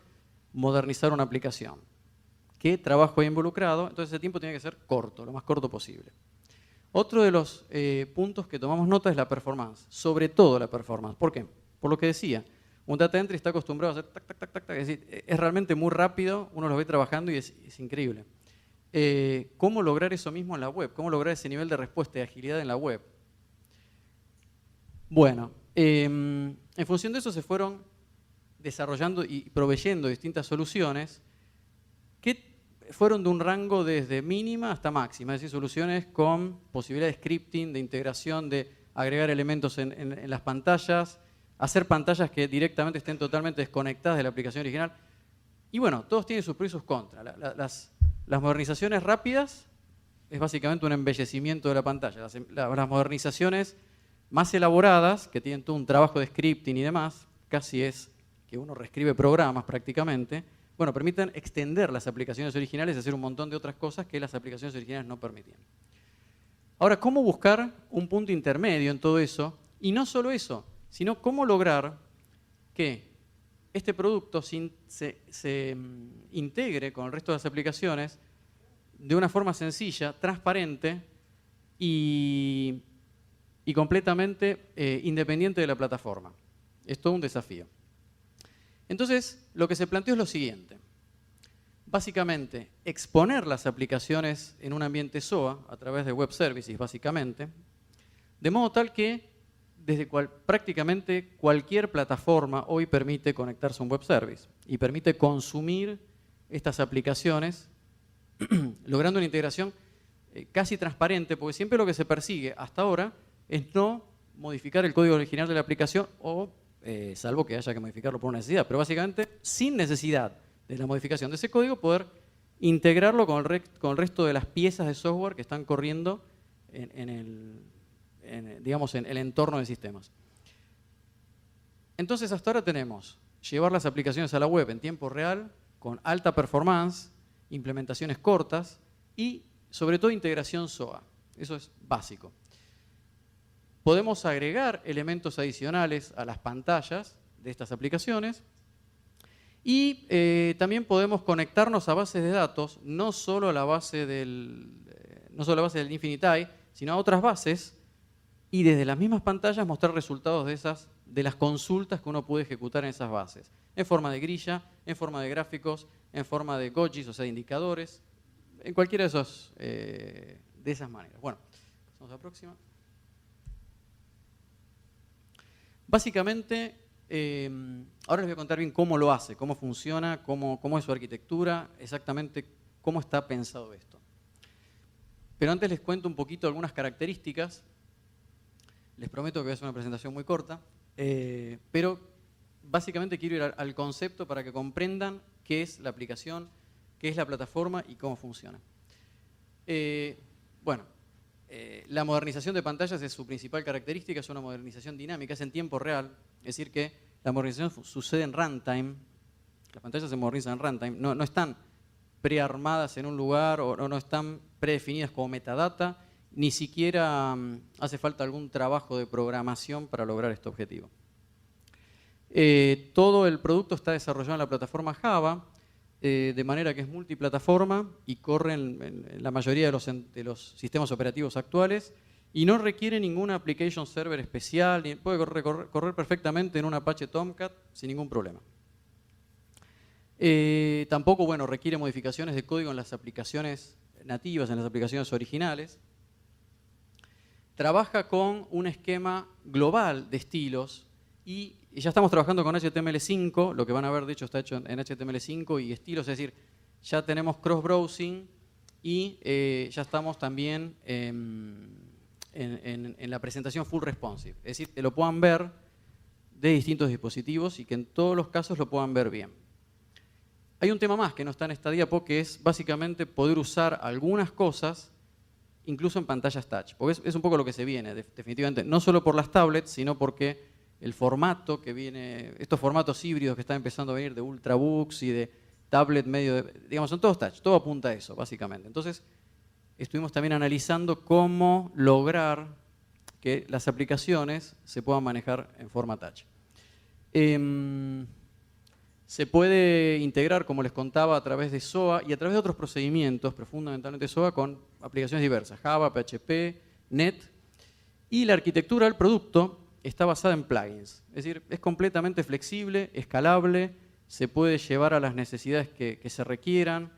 Speaker 9: modernizar una aplicación? ¿Qué trabajo hay involucrado? Entonces ese tiempo tiene que ser corto, lo más corto posible. Otro de los puntos que tomamos nota es la performance, sobre todo la performance. ¿Por qué? Por lo que decía, un data entry está acostumbrado a hacer tac, tac, tac, tac, tac, es decir, es realmente muy rápido, uno lo ve trabajando y es increíble. ¿Cómo lograr eso mismo en la web? ¿Cómo lograr ese nivel de respuesta y agilidad en la web? Bueno, en función de eso se fueron desarrollando y proveyendo distintas soluciones que fueron de un rango desde mínima hasta máxima, es decir, soluciones con posibilidad de scripting, de integración, de agregar elementos en las pantallas, hacer pantallas que directamente estén totalmente desconectadas de la aplicación original. Y bueno, todos tienen sus pros y sus contras. Las modernizaciones rápidas es básicamente un embellecimiento de la pantalla. Las modernizaciones más elaboradas, que tienen todo un trabajo de scripting y demás, casi es que uno reescribe programas prácticamente, bueno, permiten extender las aplicaciones originales y hacer un montón de otras cosas que las aplicaciones originales no permitían. Ahora, ¿cómo buscar un punto intermedio en todo eso? Y no solo eso, sino cómo lograr que este producto se integre con el resto de las aplicaciones de una forma sencilla, transparente y completamente independiente de la plataforma. Es todo un desafío. Entonces, lo que se planteó es lo siguiente. Básicamente, exponer las aplicaciones en un ambiente SOA a través de web services, básicamente, de modo tal que desde prácticamente cualquier plataforma hoy permite conectarse a un web service y permite consumir estas aplicaciones logrando una integración casi transparente, porque siempre lo que se persigue hasta ahora es no modificar el código original de la aplicación o salvo que haya que modificarlo por una necesidad, pero básicamente sin necesidad de la modificación de ese código poder integrarlo con el resto de las piezas de software que están corriendo en el entorno de sistemas. Entonces hasta ahora tenemos llevar las aplicaciones a la web en tiempo real, con alta performance, implementaciones cortas y sobre todo integración SOA. Eso es básico. Podemos agregar elementos adicionales a las pantallas de estas aplicaciones y también podemos conectarnos a bases de datos, no solo a la base del Infinite, sino a otras bases y desde las mismas pantallas mostrar resultados de las consultas que uno puede ejecutar en esas bases, en forma de grilla, en forma de gráficos, en forma de gojis, o sea, de indicadores, en cualquiera de esas maneras. Bueno, pasamos a la próxima. Básicamente, ahora les voy a contar bien cómo lo hace, cómo funciona, cómo es su arquitectura, exactamente cómo está pensado esto. Pero antes les cuento un poquito algunas características. Les prometo que voy a hacer una presentación muy corta, pero básicamente quiero ir al concepto para que comprendan qué es la aplicación, qué es la plataforma y cómo funciona. La modernización de pantallas es su principal característica, es una modernización dinámica, es en tiempo real, es decir que la modernización sucede en runtime, las pantallas se modernizan en runtime, no están prearmadas en un lugar o no están predefinidas como metadata, ni siquiera hace falta algún trabajo de programación para lograr este objetivo. Todo el producto está desarrollado en la plataforma Java, de manera que es multiplataforma y corre en la mayoría de los sistemas operativos actuales y no requiere ninguna application server especial, puede correr perfectamente en un Apache Tomcat sin ningún problema. Tampoco requiere modificaciones de código en las aplicaciones nativas, en las aplicaciones originales. Trabaja con un esquema global de estilos y ya estamos trabajando con HTML5, lo que van a ver de hecho está hecho en HTML5 y estilos, es decir, ya tenemos cross-browsing y ya estamos también en la presentación full responsive, es decir, que lo puedan ver de distintos dispositivos y que en todos los casos lo puedan ver bien. Hay un tema más que no está en esta diapo, que es básicamente poder usar algunas cosas incluso en pantallas touch, porque es un poco lo que se viene, definitivamente, no solo por las tablets, sino porque el formato que viene, estos formatos híbridos que están empezando a venir de ultrabooks y de tablet medio, son todos touch, todo apunta a eso, básicamente. Entonces, estuvimos también analizando cómo lograr que las aplicaciones se puedan manejar en forma touch. Se puede integrar, como les contaba, a través de SOA y a través de otros procedimientos, pero fundamentalmente SOA, con aplicaciones diversas, Java, PHP, .NET. Y la arquitectura del producto está basada en plugins. Es decir, es completamente flexible, escalable, se puede llevar a las necesidades que se requieran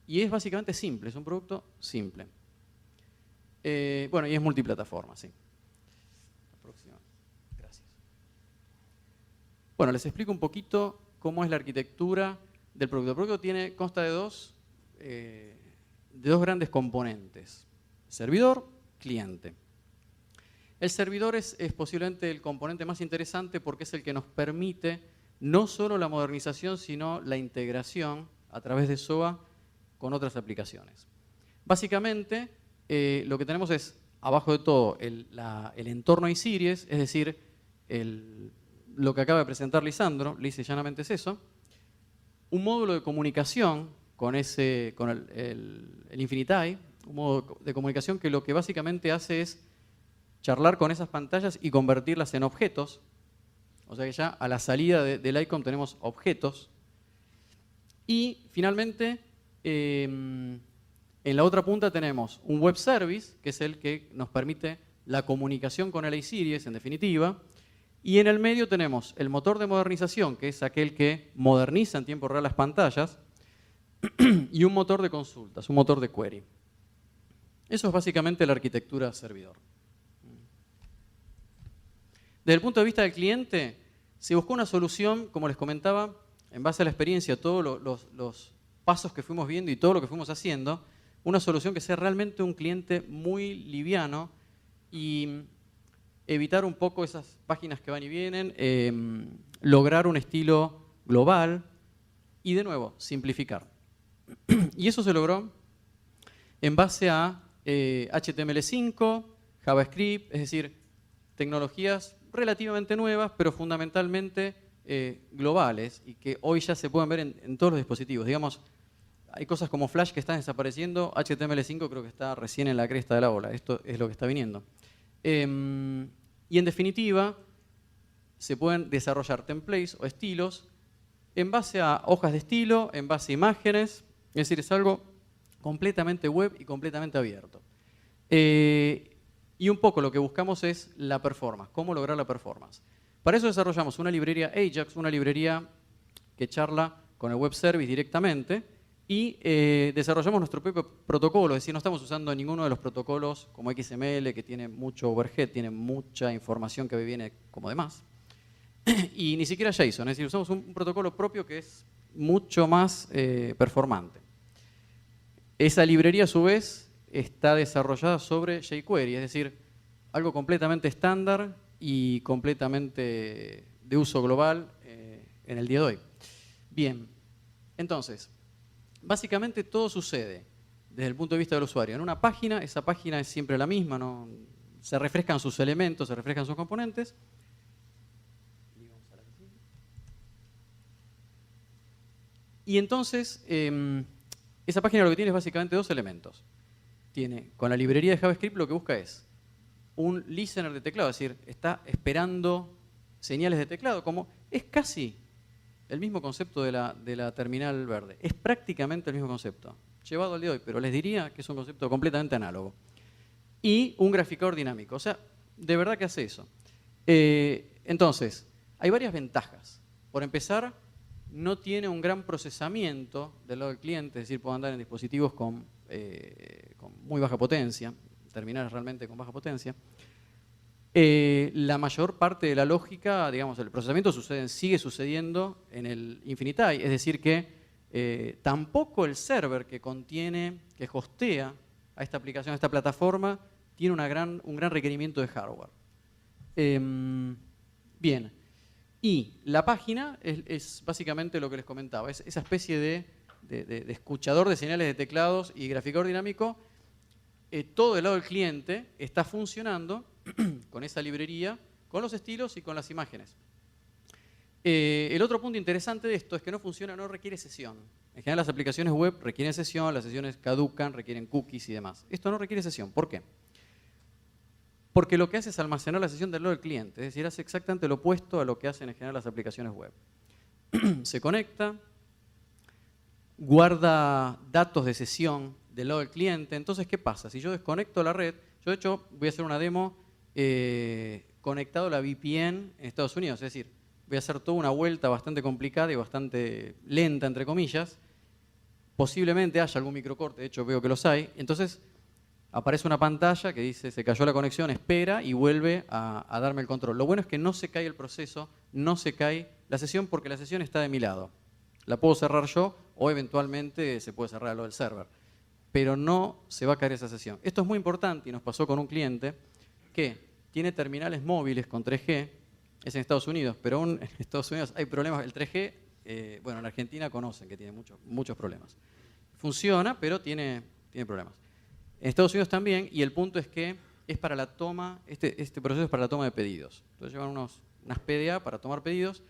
Speaker 9: y es básicamente simple, es un producto simple. Bueno, y es multiplataforma, sí. La próxima. Gracias. Bueno, les explico un poquito cómo es la arquitectura del producto. El producto consta de dos grandes componentes. Servidor, cliente. El servidor es posiblemente el componente más interesante porque es el que nos permite no solo la modernización, sino la integración a través de SOA con otras aplicaciones. Básicamente, lo que tenemos es, abajo de todo, el entorno iSeries, es decir, lo que acaba de presentar Lisandro, lisa y llanamente es eso, un módulo de comunicación con el Infinity, un modo de comunicación que lo que básicamente hace es charlar con esas pantallas y convertirlas en objetos. O sea que ya a la salida del ICOM tenemos objetos. Y finalmente, en la otra punta tenemos un web service, que es el que nos permite la comunicación con el iSeries, en definitiva. Y en el medio tenemos el motor de modernización, que es aquel que moderniza en tiempo real las pantallas, y un motor de consultas, un motor de query. Eso es básicamente la arquitectura servidor. Desde el punto de vista del cliente, se buscó una solución, como les comentaba, en base a la experiencia, todos los pasos que fuimos viendo y todo lo que fuimos haciendo, una solución que sea realmente un cliente muy liviano y evitar un poco esas páginas que van y vienen, lograr un estilo global y, de nuevo, simplificar. Y eso se logró en base a HTML5, JavaScript, es decir, tecnologías relativamente nuevas, pero fundamentalmente globales y que hoy ya se pueden ver en todos los dispositivos. Digamos, hay cosas como Flash que están desapareciendo, HTML5 creo que está recién en la cresta de la ola, esto es lo que está viniendo. Y en definitiva, se pueden desarrollar templates o estilos en base a hojas de estilo, en base a imágenes, es decir, es algo completamente web y completamente abierto. Y un poco lo que buscamos es la performance, cómo lograr la performance. Para eso desarrollamos una librería Ajax, una librería que charla con el web service directamente y desarrollamos nuestro propio protocolo, es decir, no estamos usando ninguno de los protocolos como XML que tiene mucho overhead, tiene mucha información que viene como de más. Y ni siquiera JSON, es decir, usamos un protocolo propio que es mucho más performante. Esa librería a su vez está desarrollada sobre jQuery, es decir, algo completamente estándar y completamente de uso global en el día de hoy. Bien, entonces, básicamente todo sucede desde el punto de vista del usuario. En una página, esa página es siempre la misma, ¿no? Se refrescan sus elementos, se refrescan sus componentes. Y entonces, esa página lo que tiene es básicamente dos elementos. Tiene, con la librería de JavaScript lo que busca es un listener de teclado, es decir, está esperando señales de teclado, como es casi el mismo concepto de la terminal verde. Es prácticamente el mismo concepto, llevado al día de hoy, pero les diría que es un concepto completamente análogo. Y un graficador dinámico, o sea, de verdad que hace eso. Entonces, hay varias ventajas. Por empezar, no tiene un gran procesamiento del lado del cliente, es decir, puede andar en dispositivos con muy baja potencia, terminales realmente con baja potencia. La mayor parte de la lógica, digamos, el procesamiento sigue sucediendo en el Infinity, es decir que tampoco el server que hostea a esta aplicación, a esta plataforma, tiene un gran requerimiento de hardware. Bien, y la página es básicamente lo que les comentaba, es esa especie de escuchador de señales de teclados y graficador dinámico. Todo del lado del cliente está funcionando con esa librería, con los estilos y con las imágenes. El otro punto interesante de esto es que no requiere sesión. En general las aplicaciones web requieren sesión, las sesiones caducan, requieren cookies y demás. Esto no requiere sesión. ¿Por qué? Porque lo que hace es almacenar la sesión del lado del cliente, es decir, hace exactamente lo opuesto a lo que hacen en general las aplicaciones web. Se conecta, guarda datos de sesión del lado del cliente. Entonces, ¿qué pasa? Si yo desconecto la red, Yo de hecho voy a hacer una demo conectado a la VPN en Estados Unidos, es decir, voy a hacer toda una vuelta bastante complicada y bastante lenta, entre comillas. Posiblemente haya algún microcorte, de hecho veo que los hay. Entonces aparece una pantalla que dice se cayó la conexión, espera y vuelve a darme el control. Lo bueno es que no se cae el proceso, no se cae la sesión porque la sesión está de mi lado. La puedo cerrar yo o eventualmente se puede cerrar lo del server. Pero no se va a caer esa sesión. Esto es muy importante y nos pasó con un cliente que tiene terminales móviles con 3G, es en Estados Unidos, pero aún en Estados Unidos hay problemas. El 3G, bueno, en Argentina conocen que tiene muchos problemas. Funciona, pero tiene problemas. En Estados Unidos también, y el punto es que es para la toma, este proceso es para la toma de pedidos. Entonces llevan unas PDA para tomar pedidos,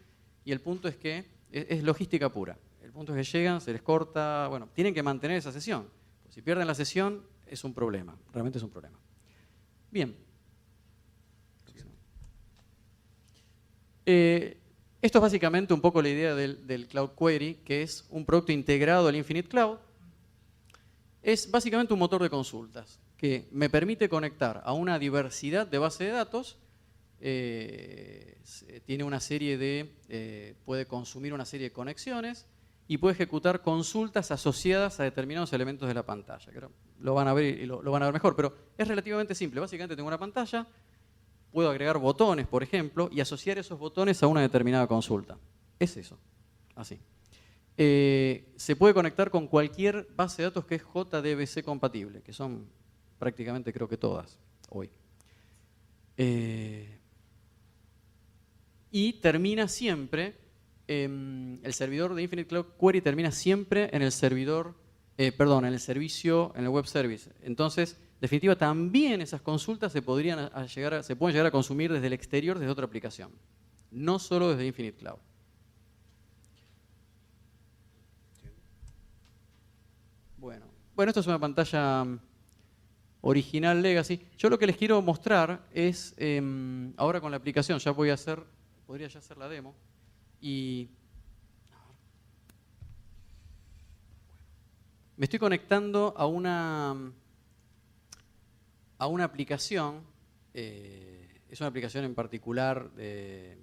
Speaker 9: y el punto es que es logística pura. El punto es que llegan, se les corta, bueno, tienen que mantener esa sesión. Si pierden la sesión, es un problema, realmente es un problema. Bien. Esto es básicamente un poco la idea del Cloud Query, que es un producto integrado al Infinite Cloud. Es básicamente un motor de consultas que me permite conectar a una diversidad de bases de datos. Tiene una serie de, puede consumir una serie de conexiones y puede ejecutar consultas asociadas a determinados elementos de la pantalla. Lo van a ver y lo van a ver mejor, pero es relativamente simple. Básicamente tengo una pantalla, puedo agregar botones, por ejemplo, y asociar esos botones a una determinada consulta. Es eso, así. Se puede conectar con cualquier base de datos que es JDBC compatible, que son prácticamente creo que todas hoy. Y termina siempre, el servidor de Infinite Cloud Query termina siempre en el servidor, en el servicio, en el web service. Entonces, en definitiva, también esas consultas se pueden llegar a consumir desde el exterior, desde otra aplicación. No solo desde Infinite Cloud. Bueno, esto es una pantalla original Legacy. Yo lo que les quiero mostrar es, ahora con la aplicación, podría ya hacer la demo. Y me estoy conectando a una aplicación, es una aplicación en particular de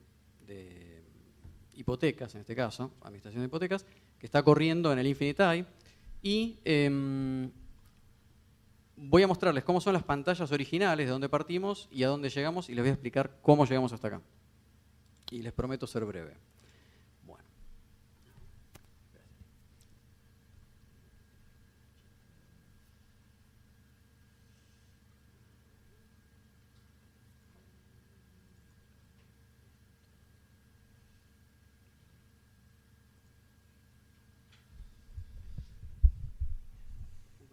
Speaker 9: hipotecas, en este caso, administración de hipotecas, que está corriendo en el Infinite Eye. Y voy a mostrarles cómo son las pantallas originales de donde partimos y a dónde llegamos, y les voy a explicar cómo llegamos hasta acá. Y les prometo ser breve. Bueno.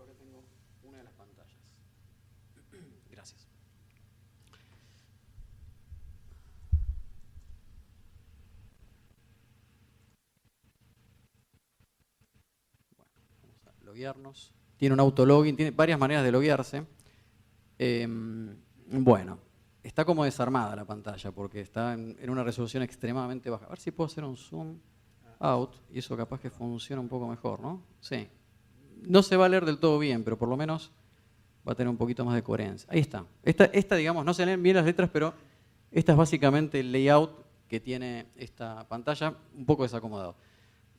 Speaker 9: Acá tengo una de las pantallas. Gracias. Loguearnos. Tiene un autologin, tiene varias maneras de loguearse. Bueno, está como desarmada la pantalla porque está en una resolución extremadamente baja. A ver si puedo hacer un zoom out y eso capaz que funciona un poco mejor, ¿no? Sí. No se va a leer del todo bien, pero por lo menos va a tener un poquito más de coherencia. Ahí está. Esta digamos, no se leen bien las letras, pero esta es básicamente el layout que tiene esta pantalla, un poco desacomodado.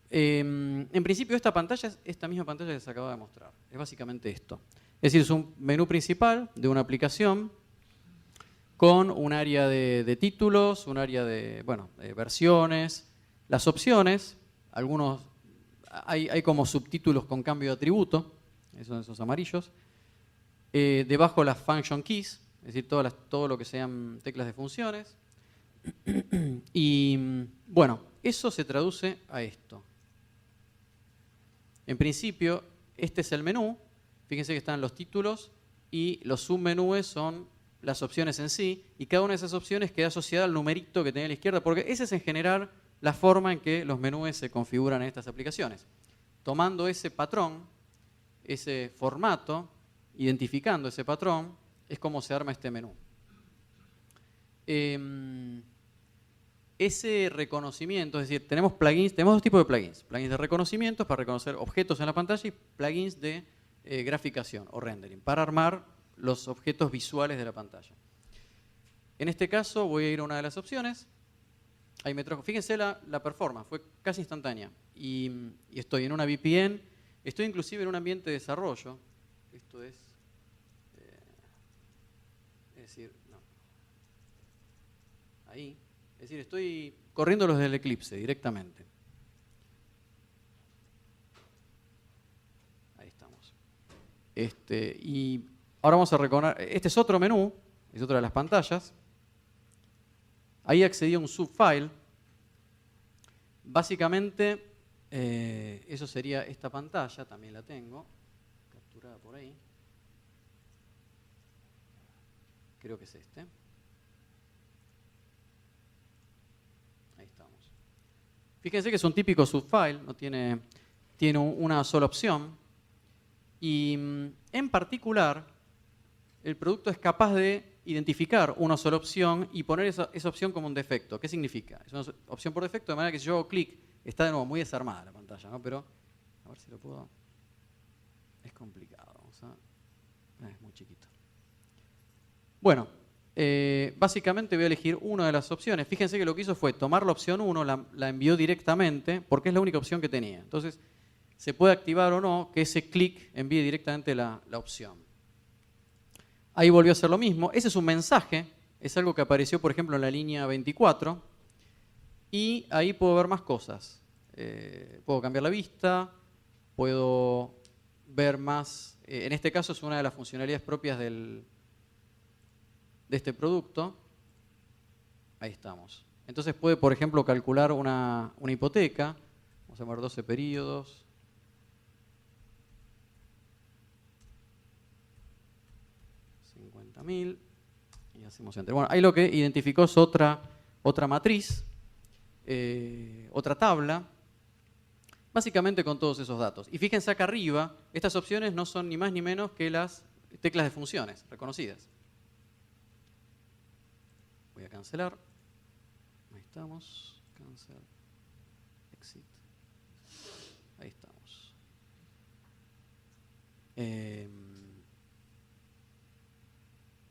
Speaker 9: En principio esta pantalla es esta misma pantalla que se acaba de mostrar. Es básicamente esto. Es decir, es un menú principal de una aplicación con un área de títulos, un área de versiones, las opciones, hay como subtítulos con cambio de atributo, esos amarillos. Debajo las function keys, es decir, todo lo que sean teclas de funciones. Y bueno, eso se traduce a esto. En principio, este es el menú. Fíjense que están los títulos y los submenúes son las opciones en sí. Y cada una de esas opciones queda asociada al numerito que tiene a la izquierda, porque esa es en general la forma en que los menúes se configuran en estas aplicaciones. Tomando ese patrón, ese formato, identificando ese patrón, es como se arma este menú. Ese reconocimiento, es decir, tenemos plugins, tenemos dos tipos de plugins. Plugins de reconocimiento para reconocer objetos en la pantalla y plugins de graficación o rendering para armar los objetos visuales de la pantalla. En este caso voy a ir a una de las opciones. Ahí me trajo, fíjense la performance, fue casi instantánea. Y estoy en una VPN, estoy inclusive en un ambiente de desarrollo. Esto es decir, no. Ahí. Es decir, estoy corriendo los del Eclipse directamente. Ahí estamos. Y ahora vamos a reconocer, este es otro menú, es otra de las pantallas. Ahí accedí a un subfile. Básicamente, eso sería esta pantalla, también la tengo, capturada por ahí. Creo que es este. Ahí estamos. Fíjense que es un típico subfile, no tiene una sola opción. Y en particular, el producto es capaz de identificar una sola opción y poner esa opción como un defecto. ¿Qué significa? Es una opción por defecto, de manera que si yo hago clic, está de nuevo muy desarmada la pantalla, ¿no? Pero, a ver si lo puedo... Es complicado, es muy chiquito. Bueno, básicamente voy a elegir una de las opciones. Fíjense que lo que hizo fue tomar la opción 1, la envió directamente, porque es la única opción que tenía. Entonces, se puede activar o no que ese clic envíe directamente la opción. Ahí volvió a hacer lo mismo. Ese es un mensaje, es algo que apareció, por ejemplo, en la línea 24. Y ahí puedo ver más cosas. Puedo cambiar la vista, puedo ver más. En este caso es una de las funcionalidades propias de este producto. Ahí estamos. Entonces puede, por ejemplo, calcular una hipoteca. Vamos a ver 12 periodos. 50.000 y hacemos enter. Bueno, ahí lo que identificó es otra matriz, otra tabla, básicamente con todos esos datos. Y fíjense acá arriba, estas opciones no son ni más ni menos que las teclas de funciones reconocidas. Voy a cancelar. Ahí estamos. Cancel. Exit. Ahí estamos.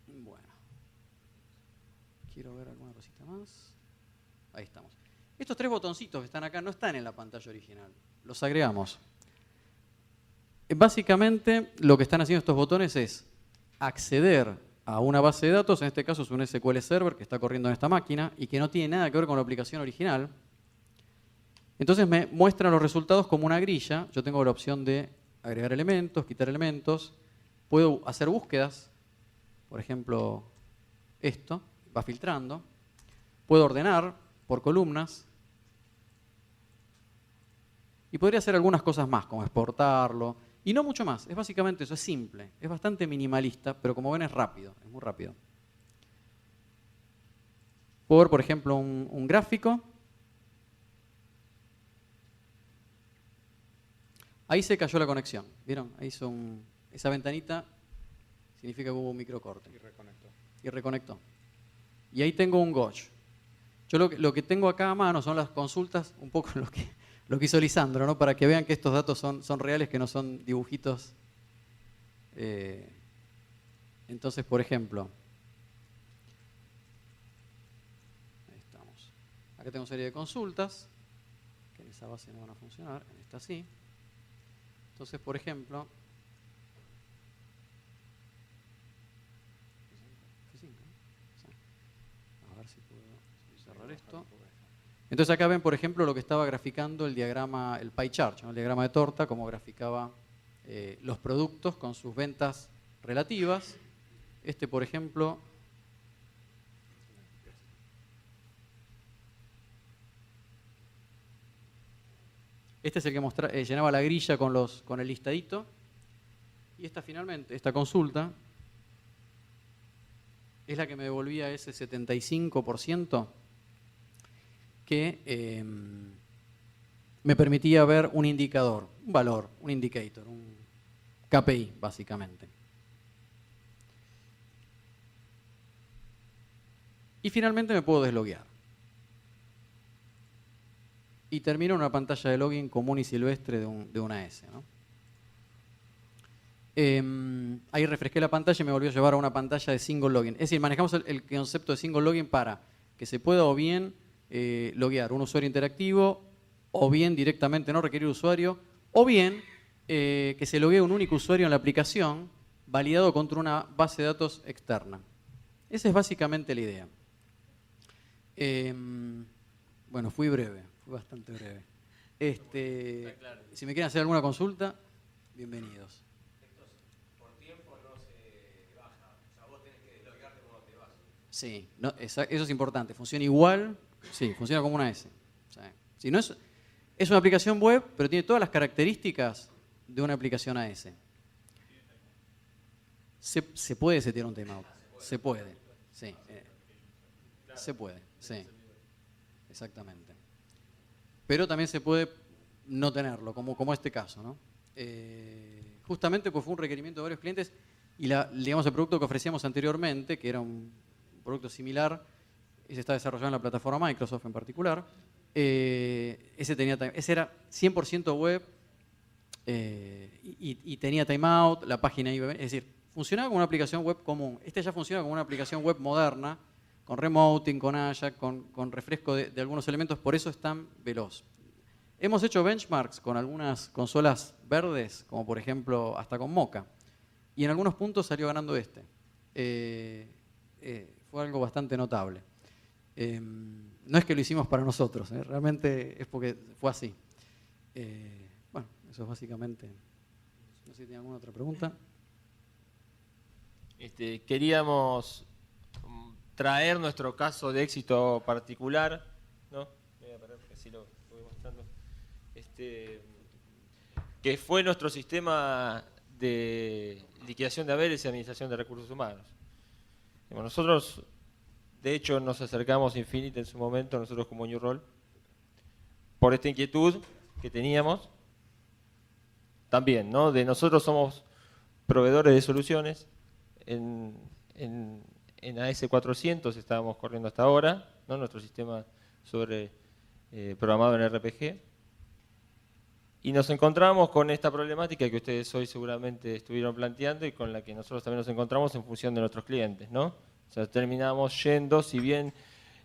Speaker 9: Bueno. Quiero ver alguna cosita más. Ahí estamos. Estos tres botoncitos que están acá no están en la pantalla original. Los agregamos. Básicamente lo que están haciendo estos botones es acceder a una base de datos, en este caso es un SQL Server que está corriendo en esta máquina y que no tiene nada que ver con la aplicación original. Entonces me muestran los resultados como una grilla. Yo tengo la opción de agregar elementos, quitar elementos. Puedo hacer búsquedas. Por ejemplo, esto va filtrando. Puedo ordenar por columnas. Y podría hacer algunas cosas más, como exportarlo. Y no mucho más. Es básicamente eso, es simple. Es bastante minimalista, pero como ven es rápido, es muy rápido. Puedo ver, por ejemplo, un gráfico. Ahí se cayó la conexión. ¿Vieron? Ahí hizo esa ventanita, significa que hubo un microcorte. Y reconectó. Y ahí tengo un gotch. Yo lo que tengo acá a mano son las consultas, un poco lo que hizo Lisandro, ¿no? Para que vean que estos datos son reales, que no son dibujitos. Entonces, por ejemplo, ahí estamos. Acá tengo una serie de consultas, que en esa base no van a funcionar, en esta sí. Entonces, por ejemplo, a ver si puedo cerrar esto. Entonces acá ven, por ejemplo, lo que estaba graficando el diagrama, el pie chart, ¿no? El diagrama de torta, cómo graficaba los productos con sus ventas relativas. Este, por ejemplo, este es el que llenaba la grilla con el listadito. Y esta finalmente, esta consulta, es la que me devolvía ese 75%. Que me permitía ver un indicador, un valor, un indicator, un KPI, básicamente. Y finalmente me puedo desloguear. Y termino en una pantalla de login común y silvestre de una S, ¿no? Ahí refresqué la pantalla y me volvió a llevar a una pantalla de single login. Es decir, manejamos el concepto de single login para que se pueda o bien loguear un usuario interactivo, o bien directamente no requerir usuario, o bien que se loguee un único usuario en la aplicación validado contra una base de datos externa. Esa es básicamente la idea. Bueno, fui breve, fui bastante breve. Si me quieren hacer alguna consulta, bienvenidos.
Speaker 3: Por tiempo no se baja, o sea, vos tenés que desloguearte cuando te vas.
Speaker 9: Sí, no, eso es importante. Funciona igual, sí, funciona como una S. O sea, si no es una aplicación web, pero tiene todas las características de una aplicación AS. Se puede setear un timeout. Se puede, sí. Se puede, sí. Exactamente. Pero también se puede no tenerlo, como este caso, ¿no? Justamente pues fue un requerimiento de varios clientes y digamos, el producto que ofrecíamos anteriormente, que era un producto similar, ese está desarrollado en la plataforma Microsoft en particular, ese era 100% web y tenía timeout, la página iba, es decir, funcionaba como una aplicación web común. Este ya funciona como una aplicación web moderna, con remoting, con Ajax, con refresco de algunos elementos, por eso es tan veloz. Hemos hecho benchmarks con algunas consolas verdes, como por ejemplo hasta con Mocha, y en algunos puntos salió ganando este. Fue algo bastante notable. No es que lo hicimos para nosotros, realmente es porque fue así. Bueno, eso es básicamente. No sé si tienen alguna otra pregunta.
Speaker 1: Queríamos traer nuestro caso de éxito particular, ¿no? Voy a parar porque así lo voy mostrando. Que fue nuestro sistema de liquidación de haberes y administración de recursos humanos. Nosotros, de hecho, nos acercamos a Infinite en su momento, nosotros como New Role, por esta inquietud que teníamos. También, ¿no? De nosotros somos proveedores de soluciones. En AS400 estábamos corriendo hasta ahora, ¿no? Nuestro sistema programado en RPG. Y nos encontramos con esta problemática que ustedes hoy seguramente estuvieron planteando y con la que nosotros también nos encontramos en función de nuestros clientes, ¿no? O sea, terminamos yendo, si bien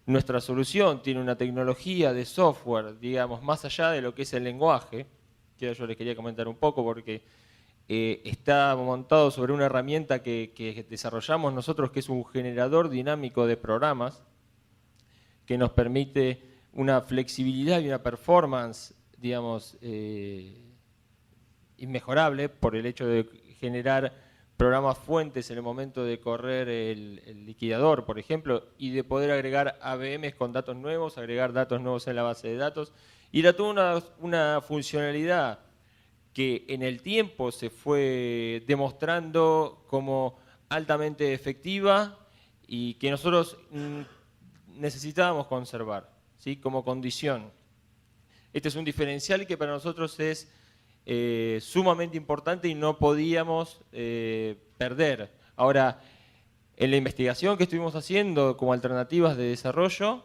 Speaker 1: nuestra solución tiene una tecnología de software, digamos, más allá de lo que es el lenguaje, que yo les quería comentar un poco porque está montado sobre una herramienta que desarrollamos nosotros, que es un generador dinámico de programas, que nos permite una flexibilidad y una performance, digamos, inmejorable por el hecho de generar programas fuentes en el momento de correr el liquidador, por ejemplo, y de poder agregar AVMs con datos nuevos, agregar datos nuevos en la base de datos. Y era toda una funcionalidad que en el tiempo se fue demostrando como altamente efectiva y que nosotros necesitábamos conservar, ¿sí? Como condición. Este es un diferencial que para nosotros es sumamente importante y no podíamos perder. Ahora, en la investigación que estuvimos haciendo como alternativas de desarrollo,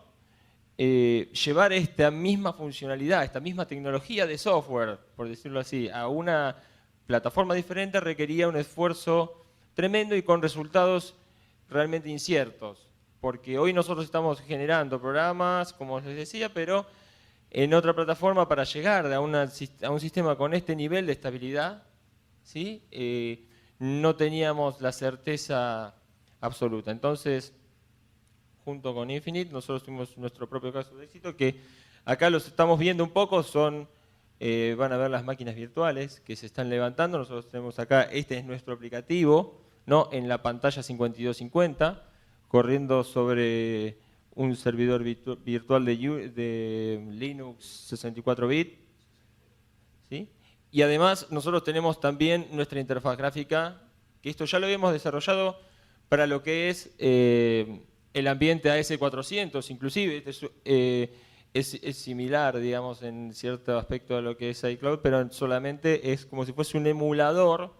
Speaker 1: llevar esta misma funcionalidad, esta misma tecnología de software, por decirlo así, a una plataforma diferente requería un esfuerzo tremendo y con resultados realmente inciertos. Porque hoy nosotros estamos generando programas, como les decía, pero en otra plataforma para llegar a un sistema con este nivel de estabilidad, ¿sí? No teníamos la certeza absoluta. Entonces, junto con Infinite, nosotros tuvimos nuestro propio caso de éxito, que acá los estamos viendo un poco, van a ver las máquinas virtuales que se están levantando. Nosotros tenemos acá, este es nuestro aplicativo, ¿no? En la pantalla 5250, corriendo sobre un servidor virtual de Linux 64 bits, ¿sí? Y además nosotros tenemos también nuestra interfaz gráfica, que esto ya lo habíamos desarrollado para lo que es el ambiente AS400, inclusive es similar, digamos, en cierto aspecto a lo que es iCloud, pero solamente es como si fuese un emulador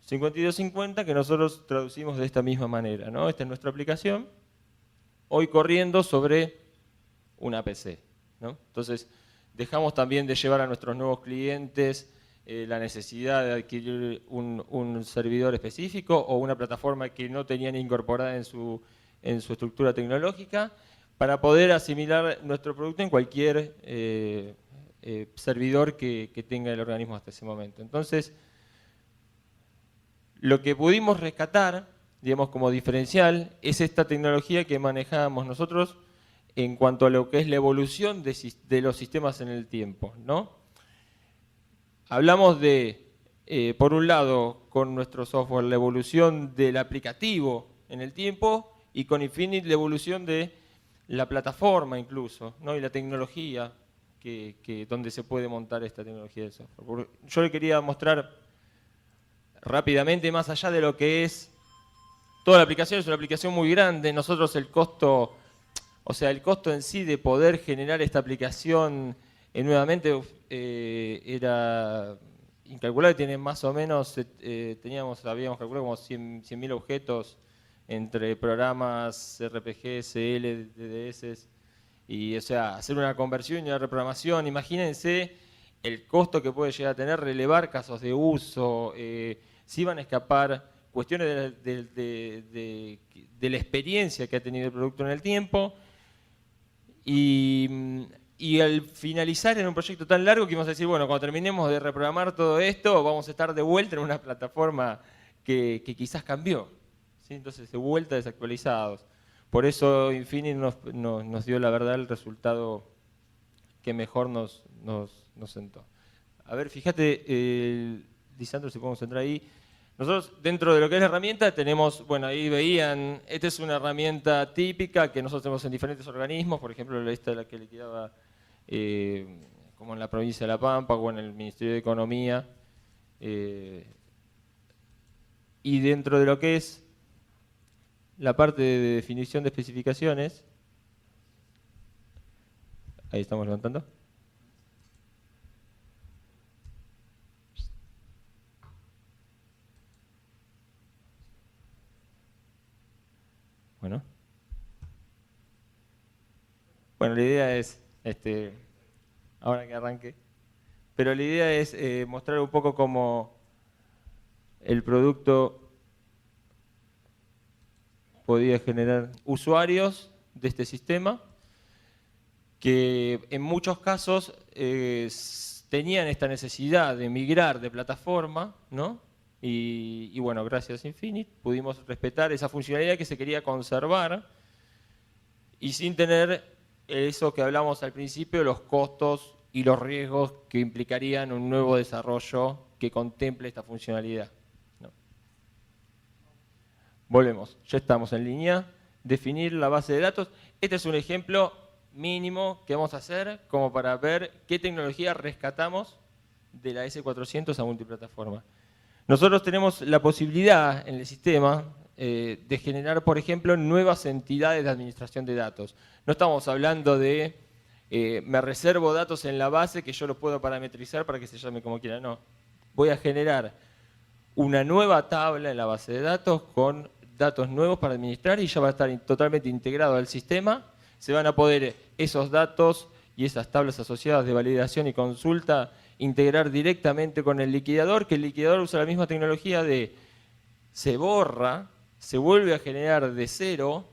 Speaker 1: 5250 que nosotros traducimos de esta misma manera, ¿no? Esta es nuestra aplicación, hoy corriendo sobre una PC, ¿no? Entonces, dejamos también de llevar a nuestros nuevos clientes la necesidad de adquirir un servidor específico o una plataforma que no tenían incorporada en su estructura tecnológica, para poder asimilar nuestro producto en cualquier servidor que tenga el organismo hasta ese momento. Entonces, lo que pudimos rescatar, digamos, como diferencial, es esta tecnología que manejábamos nosotros en cuanto a lo que es la evolución de los sistemas en el tiempo, ¿no? Hablamos de, por un lado, con nuestro software, la evolución del aplicativo en el tiempo, y con Infinit la evolución de la plataforma incluso, ¿no? Y la tecnología donde se puede montar esta tecnología del software. Yo le quería mostrar rápidamente, más allá de lo que es toda la aplicación, es una aplicación muy grande. Nosotros el costo en sí de poder generar esta aplicación nuevamente era incalculable. Tiene más o menos, habíamos calculado como 100.000 objetos entre programas RPG, CL, DDS, y o sea, hacer una conversión y una reprogramación. Imagínense el costo que puede llegar a tener, relevar casos de uso, si van a escapar cuestiones de la experiencia que ha tenido el producto en el tiempo, y al finalizar en un proyecto tan largo que íbamos a decir, bueno, cuando terminemos de reprogramar todo esto, vamos a estar de vuelta en una plataforma que quizás cambió, ¿sí? Entonces, de vuelta desactualizados. Por eso Infinit nos dio, la verdad, el resultado que mejor nos sentó. A ver, fíjate, Lisandro, si podemos entrar ahí. Nosotros, dentro de lo que es la herramienta, tenemos, bueno, ahí veían, esta es una herramienta típica que nosotros tenemos en diferentes organismos, por ejemplo, esta es la que liquidaba como en la provincia de La Pampa o en el Ministerio de Economía. Y dentro de lo que es la parte de definición de especificaciones, ahí estamos levantando. Bueno, la idea es, ahora que arranque, pero la idea es mostrar un poco cómo el producto podía generar usuarios de este sistema que en muchos casos tenían esta necesidad de migrar de plataforma, ¿no? Y bueno, gracias a Infinit pudimos respetar esa funcionalidad que se quería conservar y sin tener eso que hablamos al principio, los costos y los riesgos que implicarían un nuevo desarrollo que contemple esta funcionalidad, ¿no? Volvemos, ya estamos en línea. Definir la base de datos. Este es un ejemplo mínimo que vamos a hacer como para ver qué tecnología rescatamos de la S400 a multiplataforma. Nosotros tenemos la posibilidad en el sistema de generar, por ejemplo, nuevas entidades de administración de datos. No estamos hablando de me reservo datos en la base que yo los puedo parametrizar para que se llame como quiera. No, voy a generar una nueva tabla en la base de datos con datos nuevos para administrar y ya va a estar totalmente integrado al sistema. Se van a poder esos datos y esas tablas asociadas de validación y consulta integrar directamente con el liquidador, que el liquidador usa la misma tecnología de se borra, se vuelve a generar de cero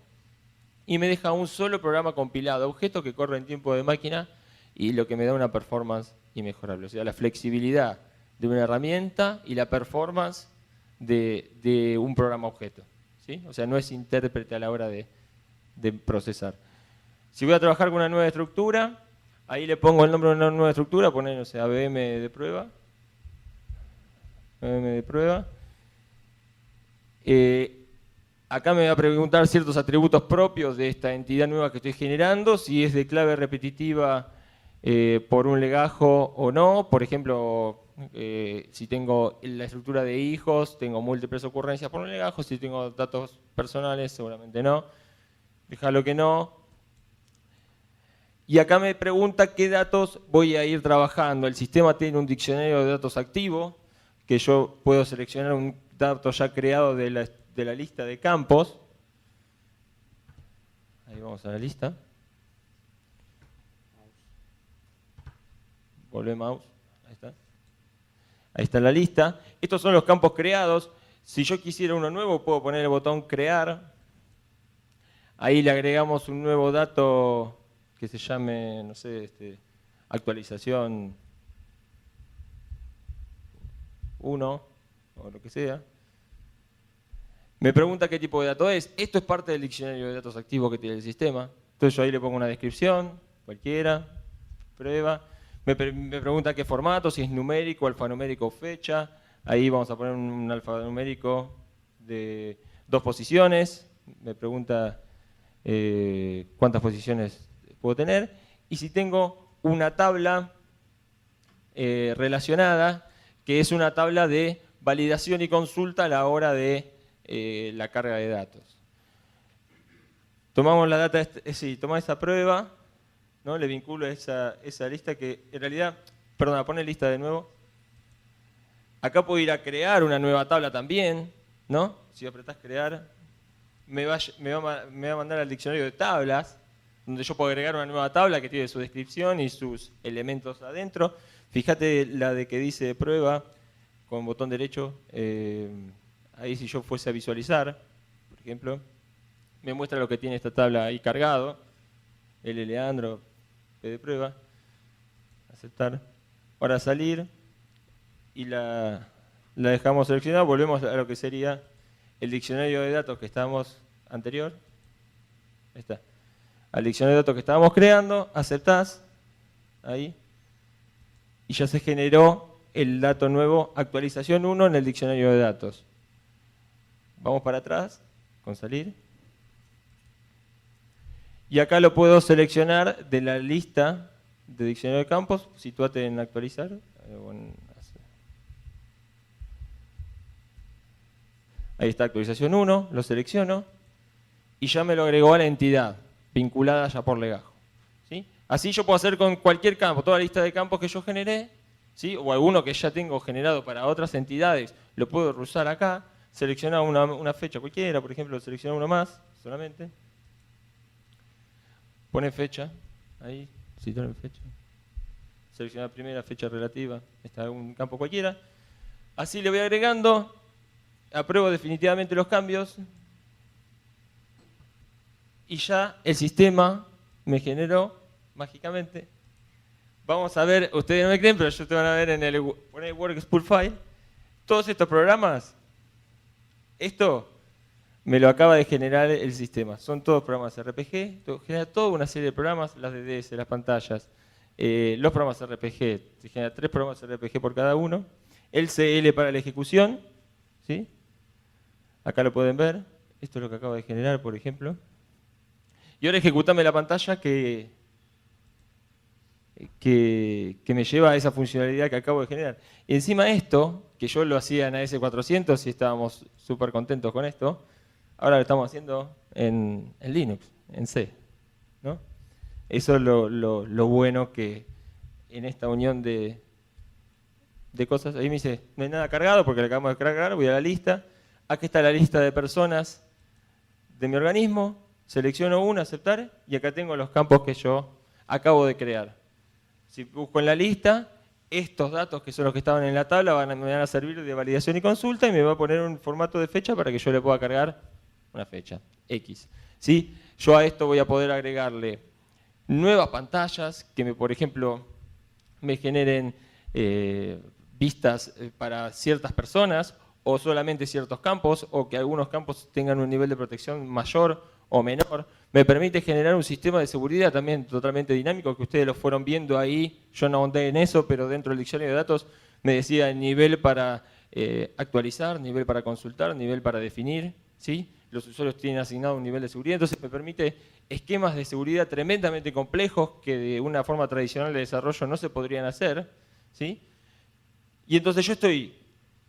Speaker 1: y me deja un solo programa compilado, objeto que corre en tiempo de máquina y lo que me da una performance inmejorable. O sea, la flexibilidad de una herramienta y la performance de un programa objeto, ¿sí? O sea, no es intérprete a la hora de procesar. Si voy a trabajar con una nueva estructura, ahí le pongo el nombre de una nueva estructura, poner, no sé, ABM de prueba. ABM de prueba. Acá me va a preguntar ciertos atributos propios de esta entidad nueva que estoy generando, si es de clave repetitiva por un legajo o no. Por ejemplo, si tengo la estructura de hijos, tengo múltiples ocurrencias por un legajo. Si tengo datos personales, seguramente no. Déjalo que no. Y acá me pregunta qué datos voy a ir trabajando. El sistema tiene un diccionario de datos activo, que yo puedo seleccionar un dato ya creado de la lista de campos. Ahí vamos a la lista. Volvé mouse. Ahí está. Ahí está la lista. Estos son los campos creados. Si yo quisiera uno nuevo, puedo poner el botón crear. Ahí le agregamos un nuevo dato que se llame, no sé, actualización 1 o lo que sea. Me pregunta qué tipo de dato es. Esto es parte del diccionario de datos activos que tiene el sistema. Entonces yo ahí le pongo una descripción, cualquiera, prueba. Me pregunta qué formato, si es numérico, alfanumérico o fecha. Ahí vamos a poner un alfanumérico de 2 posiciones. Me pregunta cuántas posiciones puedo tener. Y si tengo una tabla relacionada, que es una tabla de validación y consulta a la hora de la carga de datos. Tomamos la data, toma esa prueba, ¿no? Le vinculo esa lista que en realidad, perdona, pone lista de nuevo. Acá puedo ir a crear una nueva tabla también, ¿no? Si apretás crear, me va a mandar al diccionario de tablas, donde yo puedo agregar una nueva tabla que tiene su descripción y sus elementos adentro. Fíjate la de que dice prueba, con botón derecho, ahí si yo fuese a visualizar, por ejemplo, me muestra lo que tiene esta tabla ahí cargado, L Leandro, P de prueba, aceptar. Ahora salir y la dejamos seleccionada, volvemos a lo que sería el diccionario de datos que estábamos anterior. Ahí está. Al diccionario de datos que estábamos creando, aceptás, ahí, y ya se generó el dato nuevo, actualización 1 en el diccionario de datos. Vamos para atrás, con salir. Y acá lo puedo seleccionar de la lista de diccionario de campos, situate en actualizar. Ahí está actualización 1, lo selecciono y ya me lo agregó a la entidad, vinculada ya por legajo. ¿Sí? Así yo puedo hacer con cualquier campo, toda la lista de campos que yo generé, ¿sí? O alguno que ya tengo generado para otras entidades, lo puedo usar acá, seleccionar una fecha cualquiera, por ejemplo, seleccionar uno más solamente. Pone fecha, ahí, citar fecha. Seleccionar primera fecha relativa, está un campo cualquiera. Así le voy agregando, apruebo definitivamente los cambios y ya el sistema me generó mágicamente. Vamos a ver, ustedes no me creen, pero yo te van a ver en el Work Spool File. Todos estos programas, esto me lo acaba de generar el sistema. Son todos programas RPG, genera toda una serie de programas, las DDS, las pantallas, los programas RPG, se genera 3 programas RPG por cada uno. El CL para la ejecución, ¿sí? Acá lo pueden ver, esto es lo que acaba de generar, por ejemplo. Y ahora ejecutame la pantalla que me lleva a esa funcionalidad que acabo de generar. Y encima esto, que yo lo hacía en AS400 y estábamos súper contentos con esto, ahora lo estamos haciendo en Linux, en C, ¿no? Eso es lo bueno que en esta unión de cosas, ahí me dice, no hay nada cargado porque le acabamos de cargar, voy a la lista, aquí está la lista de personas de mi organismo, selecciono una, aceptar, y acá tengo los campos que yo acabo de crear. Si busco en la lista, estos datos que son los que estaban en la tabla me van a servir de validación y consulta y me va a poner un formato de fecha para que yo le pueda cargar una fecha, X. ¿Sí? Yo a esto voy a poder agregarle nuevas pantallas que, por ejemplo, me generen vistas para ciertas personas o solamente ciertos campos, o que algunos campos tengan un nivel de protección mayor o menor. Me permite generar un sistema de seguridad también totalmente dinámico, que ustedes lo fueron viendo ahí, yo no ahondé en eso, pero dentro del diccionario de datos me decía nivel para actualizar, nivel para consultar, nivel para definir, ¿sí? Los usuarios tienen asignado un nivel de seguridad, entonces me permite esquemas de seguridad tremendamente complejos que de una forma tradicional de desarrollo no se podrían hacer, ¿sí? Y entonces yo estoy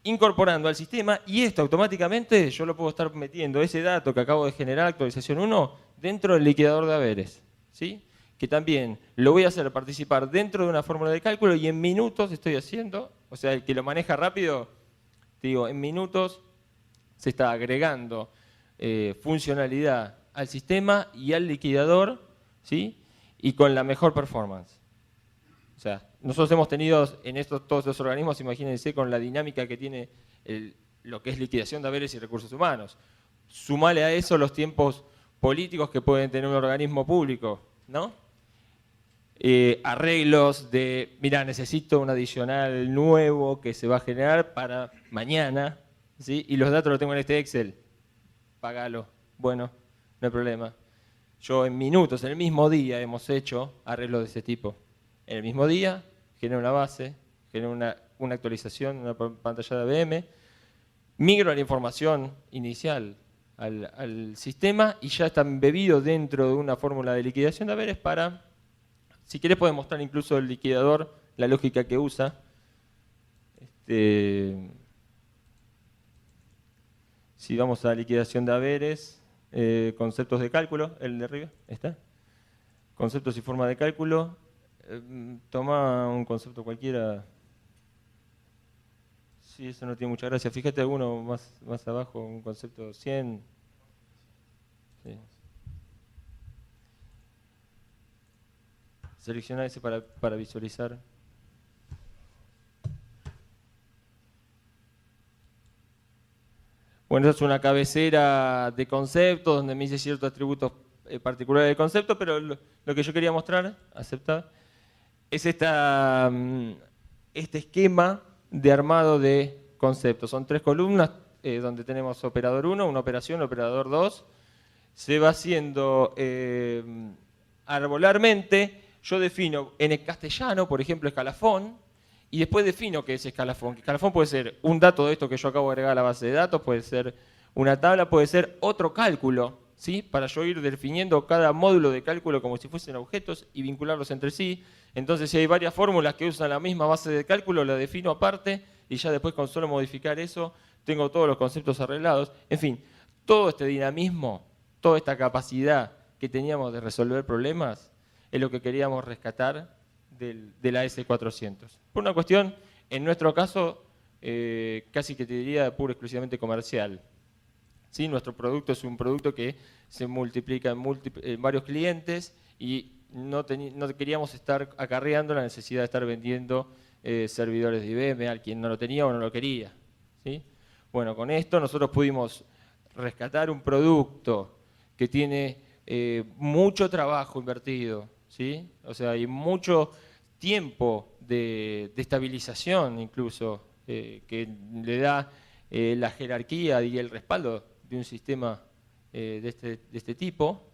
Speaker 1: incorporando al sistema y esto automáticamente yo lo puedo estar metiendo, ese dato que acabo de generar, actualización 1, dentro del liquidador de haberes, ¿sí? Que también lo voy a hacer participar dentro de una fórmula de cálculo y en minutos estoy haciendo, o sea, el que lo maneja rápido, te digo, en minutos se está agregando funcionalidad al sistema y al liquidador, ¿sí? Y con la mejor performance. O sea, nosotros hemos tenido en todos los organismos, imagínense, con la dinámica que tiene lo que es liquidación de haberes y recursos humanos. Sumale a eso los tiempos políticos que pueden tener un organismo público, ¿no? Arreglos de, mira, necesito un adicional nuevo que se va a generar para mañana, ¿sí? Y los datos los tengo en este Excel. Págalo. Bueno, no hay problema. Yo en minutos, en el mismo día, hemos hecho arreglos de ese tipo. En el mismo día, genero una base, genero una actualización, una pantalla de ABM, migro la información inicial al sistema y ya está embebido dentro de una fórmula de liquidación de haberes para, si querés puedes mostrar incluso el liquidador, la lógica que usa. Si vamos a liquidación de haberes, conceptos de cálculo, el de arriba, ¿está? Conceptos y forma de cálculo, toma un concepto cualquiera. Sí, eso no tiene mucha gracia. Fíjate alguno más abajo, un concepto 100. Sí. Selecciona ese para visualizar. Bueno, eso es una cabecera de conceptos donde me dice ciertos atributos particulares del concepto, pero lo que yo quería mostrar, aceptar, es este esquema de armado de conceptos. Son 3 columnas donde tenemos operador 1, una operación, operador 2. Se va haciendo arbolarmente. Yo defino en el castellano, por ejemplo, escalafón, y después defino qué es escalafón. Escalafón puede ser un dato de esto que yo acabo de agregar a la base de datos, puede ser una tabla, puede ser otro cálculo, ¿sí? Para yo ir definiendo cada módulo de cálculo como si fuesen objetos y vincularlos entre sí. Entonces, si hay varias fórmulas que usan la misma base de cálculo, la defino aparte y ya después con solo modificar eso, tengo todos los conceptos arreglados. En fin, todo este dinamismo, toda esta capacidad que teníamos de resolver problemas, es lo que queríamos rescatar de la S400. Por una cuestión, en nuestro caso, casi que te diría pura exclusivamente comercial. ¿Sí? Nuestro producto es un producto que se multiplica en varios clientes y no queríamos estar acarreando la necesidad de estar vendiendo servidores de IBM a quien no lo tenía o no lo quería. ¿Sí? Bueno, con esto nosotros pudimos rescatar un producto que tiene mucho trabajo invertido, ¿sí? O sea, hay mucho tiempo de estabilización incluso que le da la jerarquía y el respaldo de un sistema de este tipo,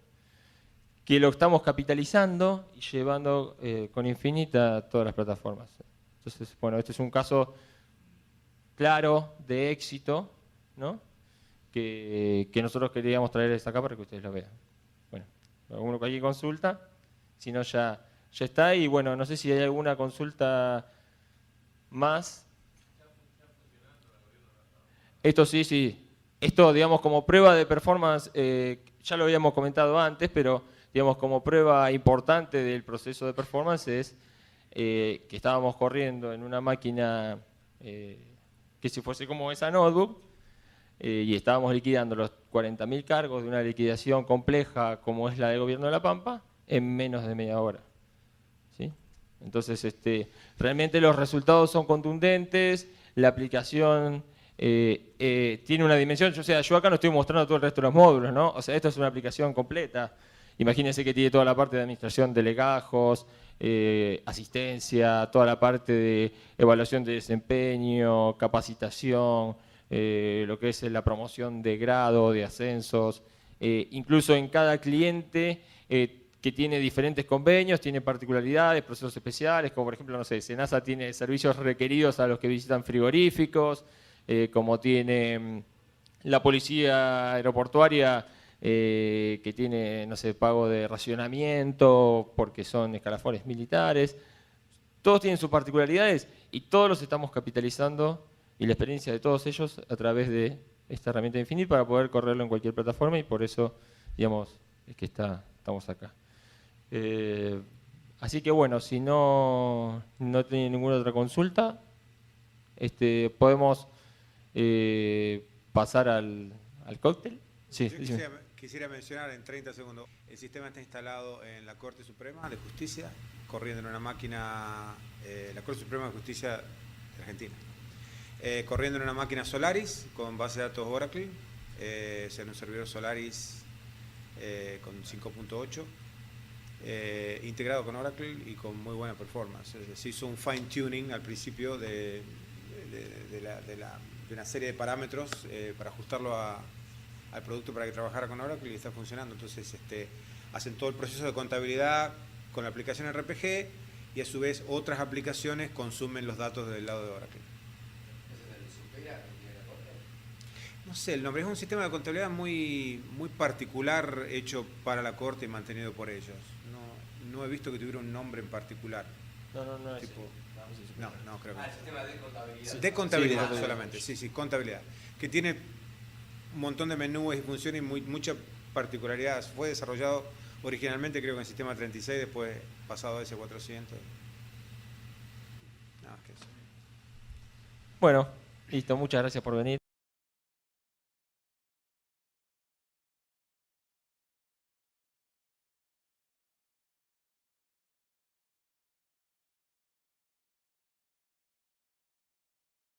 Speaker 1: que lo estamos capitalizando y llevando con Infinita a todas las plataformas. Entonces, bueno, este es un caso claro de éxito, ¿no? que nosotros queríamos traerles acá para que ustedes lo vean. Bueno, alguno que hay consulta, si no ya está. Y bueno, no sé si hay alguna consulta más. Esto sí. Esto, digamos, como prueba de performance, ya lo habíamos comentado antes, pero digamos como prueba importante del proceso de performance es que estábamos corriendo en una máquina que si fuese como esa notebook y estábamos liquidando los 40.000 cargos de una liquidación compleja como es la del Gobierno de La Pampa en menos de media hora. ¿Sí? Entonces, realmente los resultados son contundentes, la aplicación tiene una dimensión, o sea, yo acá no estoy mostrando todo el resto de los módulos, ¿no? O sea, esto es una aplicación completa. Imagínense que tiene toda la parte de administración de legajos, asistencia, toda la parte de evaluación de desempeño, capacitación, lo que es la promoción de grado, de ascensos, incluso en cada cliente que tiene diferentes convenios, tiene particularidades, procesos especiales, como por ejemplo, no sé, Senasa tiene servicios requeridos a los que visitan frigoríficos, como tiene la policía aeroportuaria, que tiene, no sé, pago de racionamiento, porque son escalafones militares. Todos tienen sus particularidades y todos los estamos capitalizando y la experiencia de todos ellos a través de esta herramienta de Infinite para poder correrlo en cualquier plataforma y por eso, digamos, es que estamos acá. Así que bueno, si no tienen ninguna otra consulta, pasar al cóctel. Sí,
Speaker 2: Quisiera mencionar en 30 segundos, el sistema está instalado en la Corte Suprema de Justicia, corriendo en una máquina, la Corte Suprema de Justicia de Argentina, corriendo en una máquina Solaris con base de datos Oracle, en un servidor Solaris con 5.8, integrado con Oracle y con muy buena performance. Se hizo un fine tuning al principio de una serie de parámetros para ajustarlo al producto para que trabajara con Oracle y está funcionando. Entonces hacen todo el proceso de contabilidad con la aplicación RPG y a su vez otras aplicaciones consumen los datos del lado de Oracle. No sé, el nombre es un sistema de contabilidad muy particular hecho para la Corte y mantenido por ellos. No he visto que tuviera un nombre en particular.
Speaker 1: No es
Speaker 2: tipo, no, creo que
Speaker 3: el sistema de contabilidad.
Speaker 2: de contabilidad
Speaker 1: Sí,
Speaker 2: solamente, sí, contabilidad. Que tiene un montón de menús y funciones y mucha particularidad. Fue desarrollado originalmente creo que en sistema 36, después pasado a S400.
Speaker 1: Bueno, listo, muchas gracias por venir.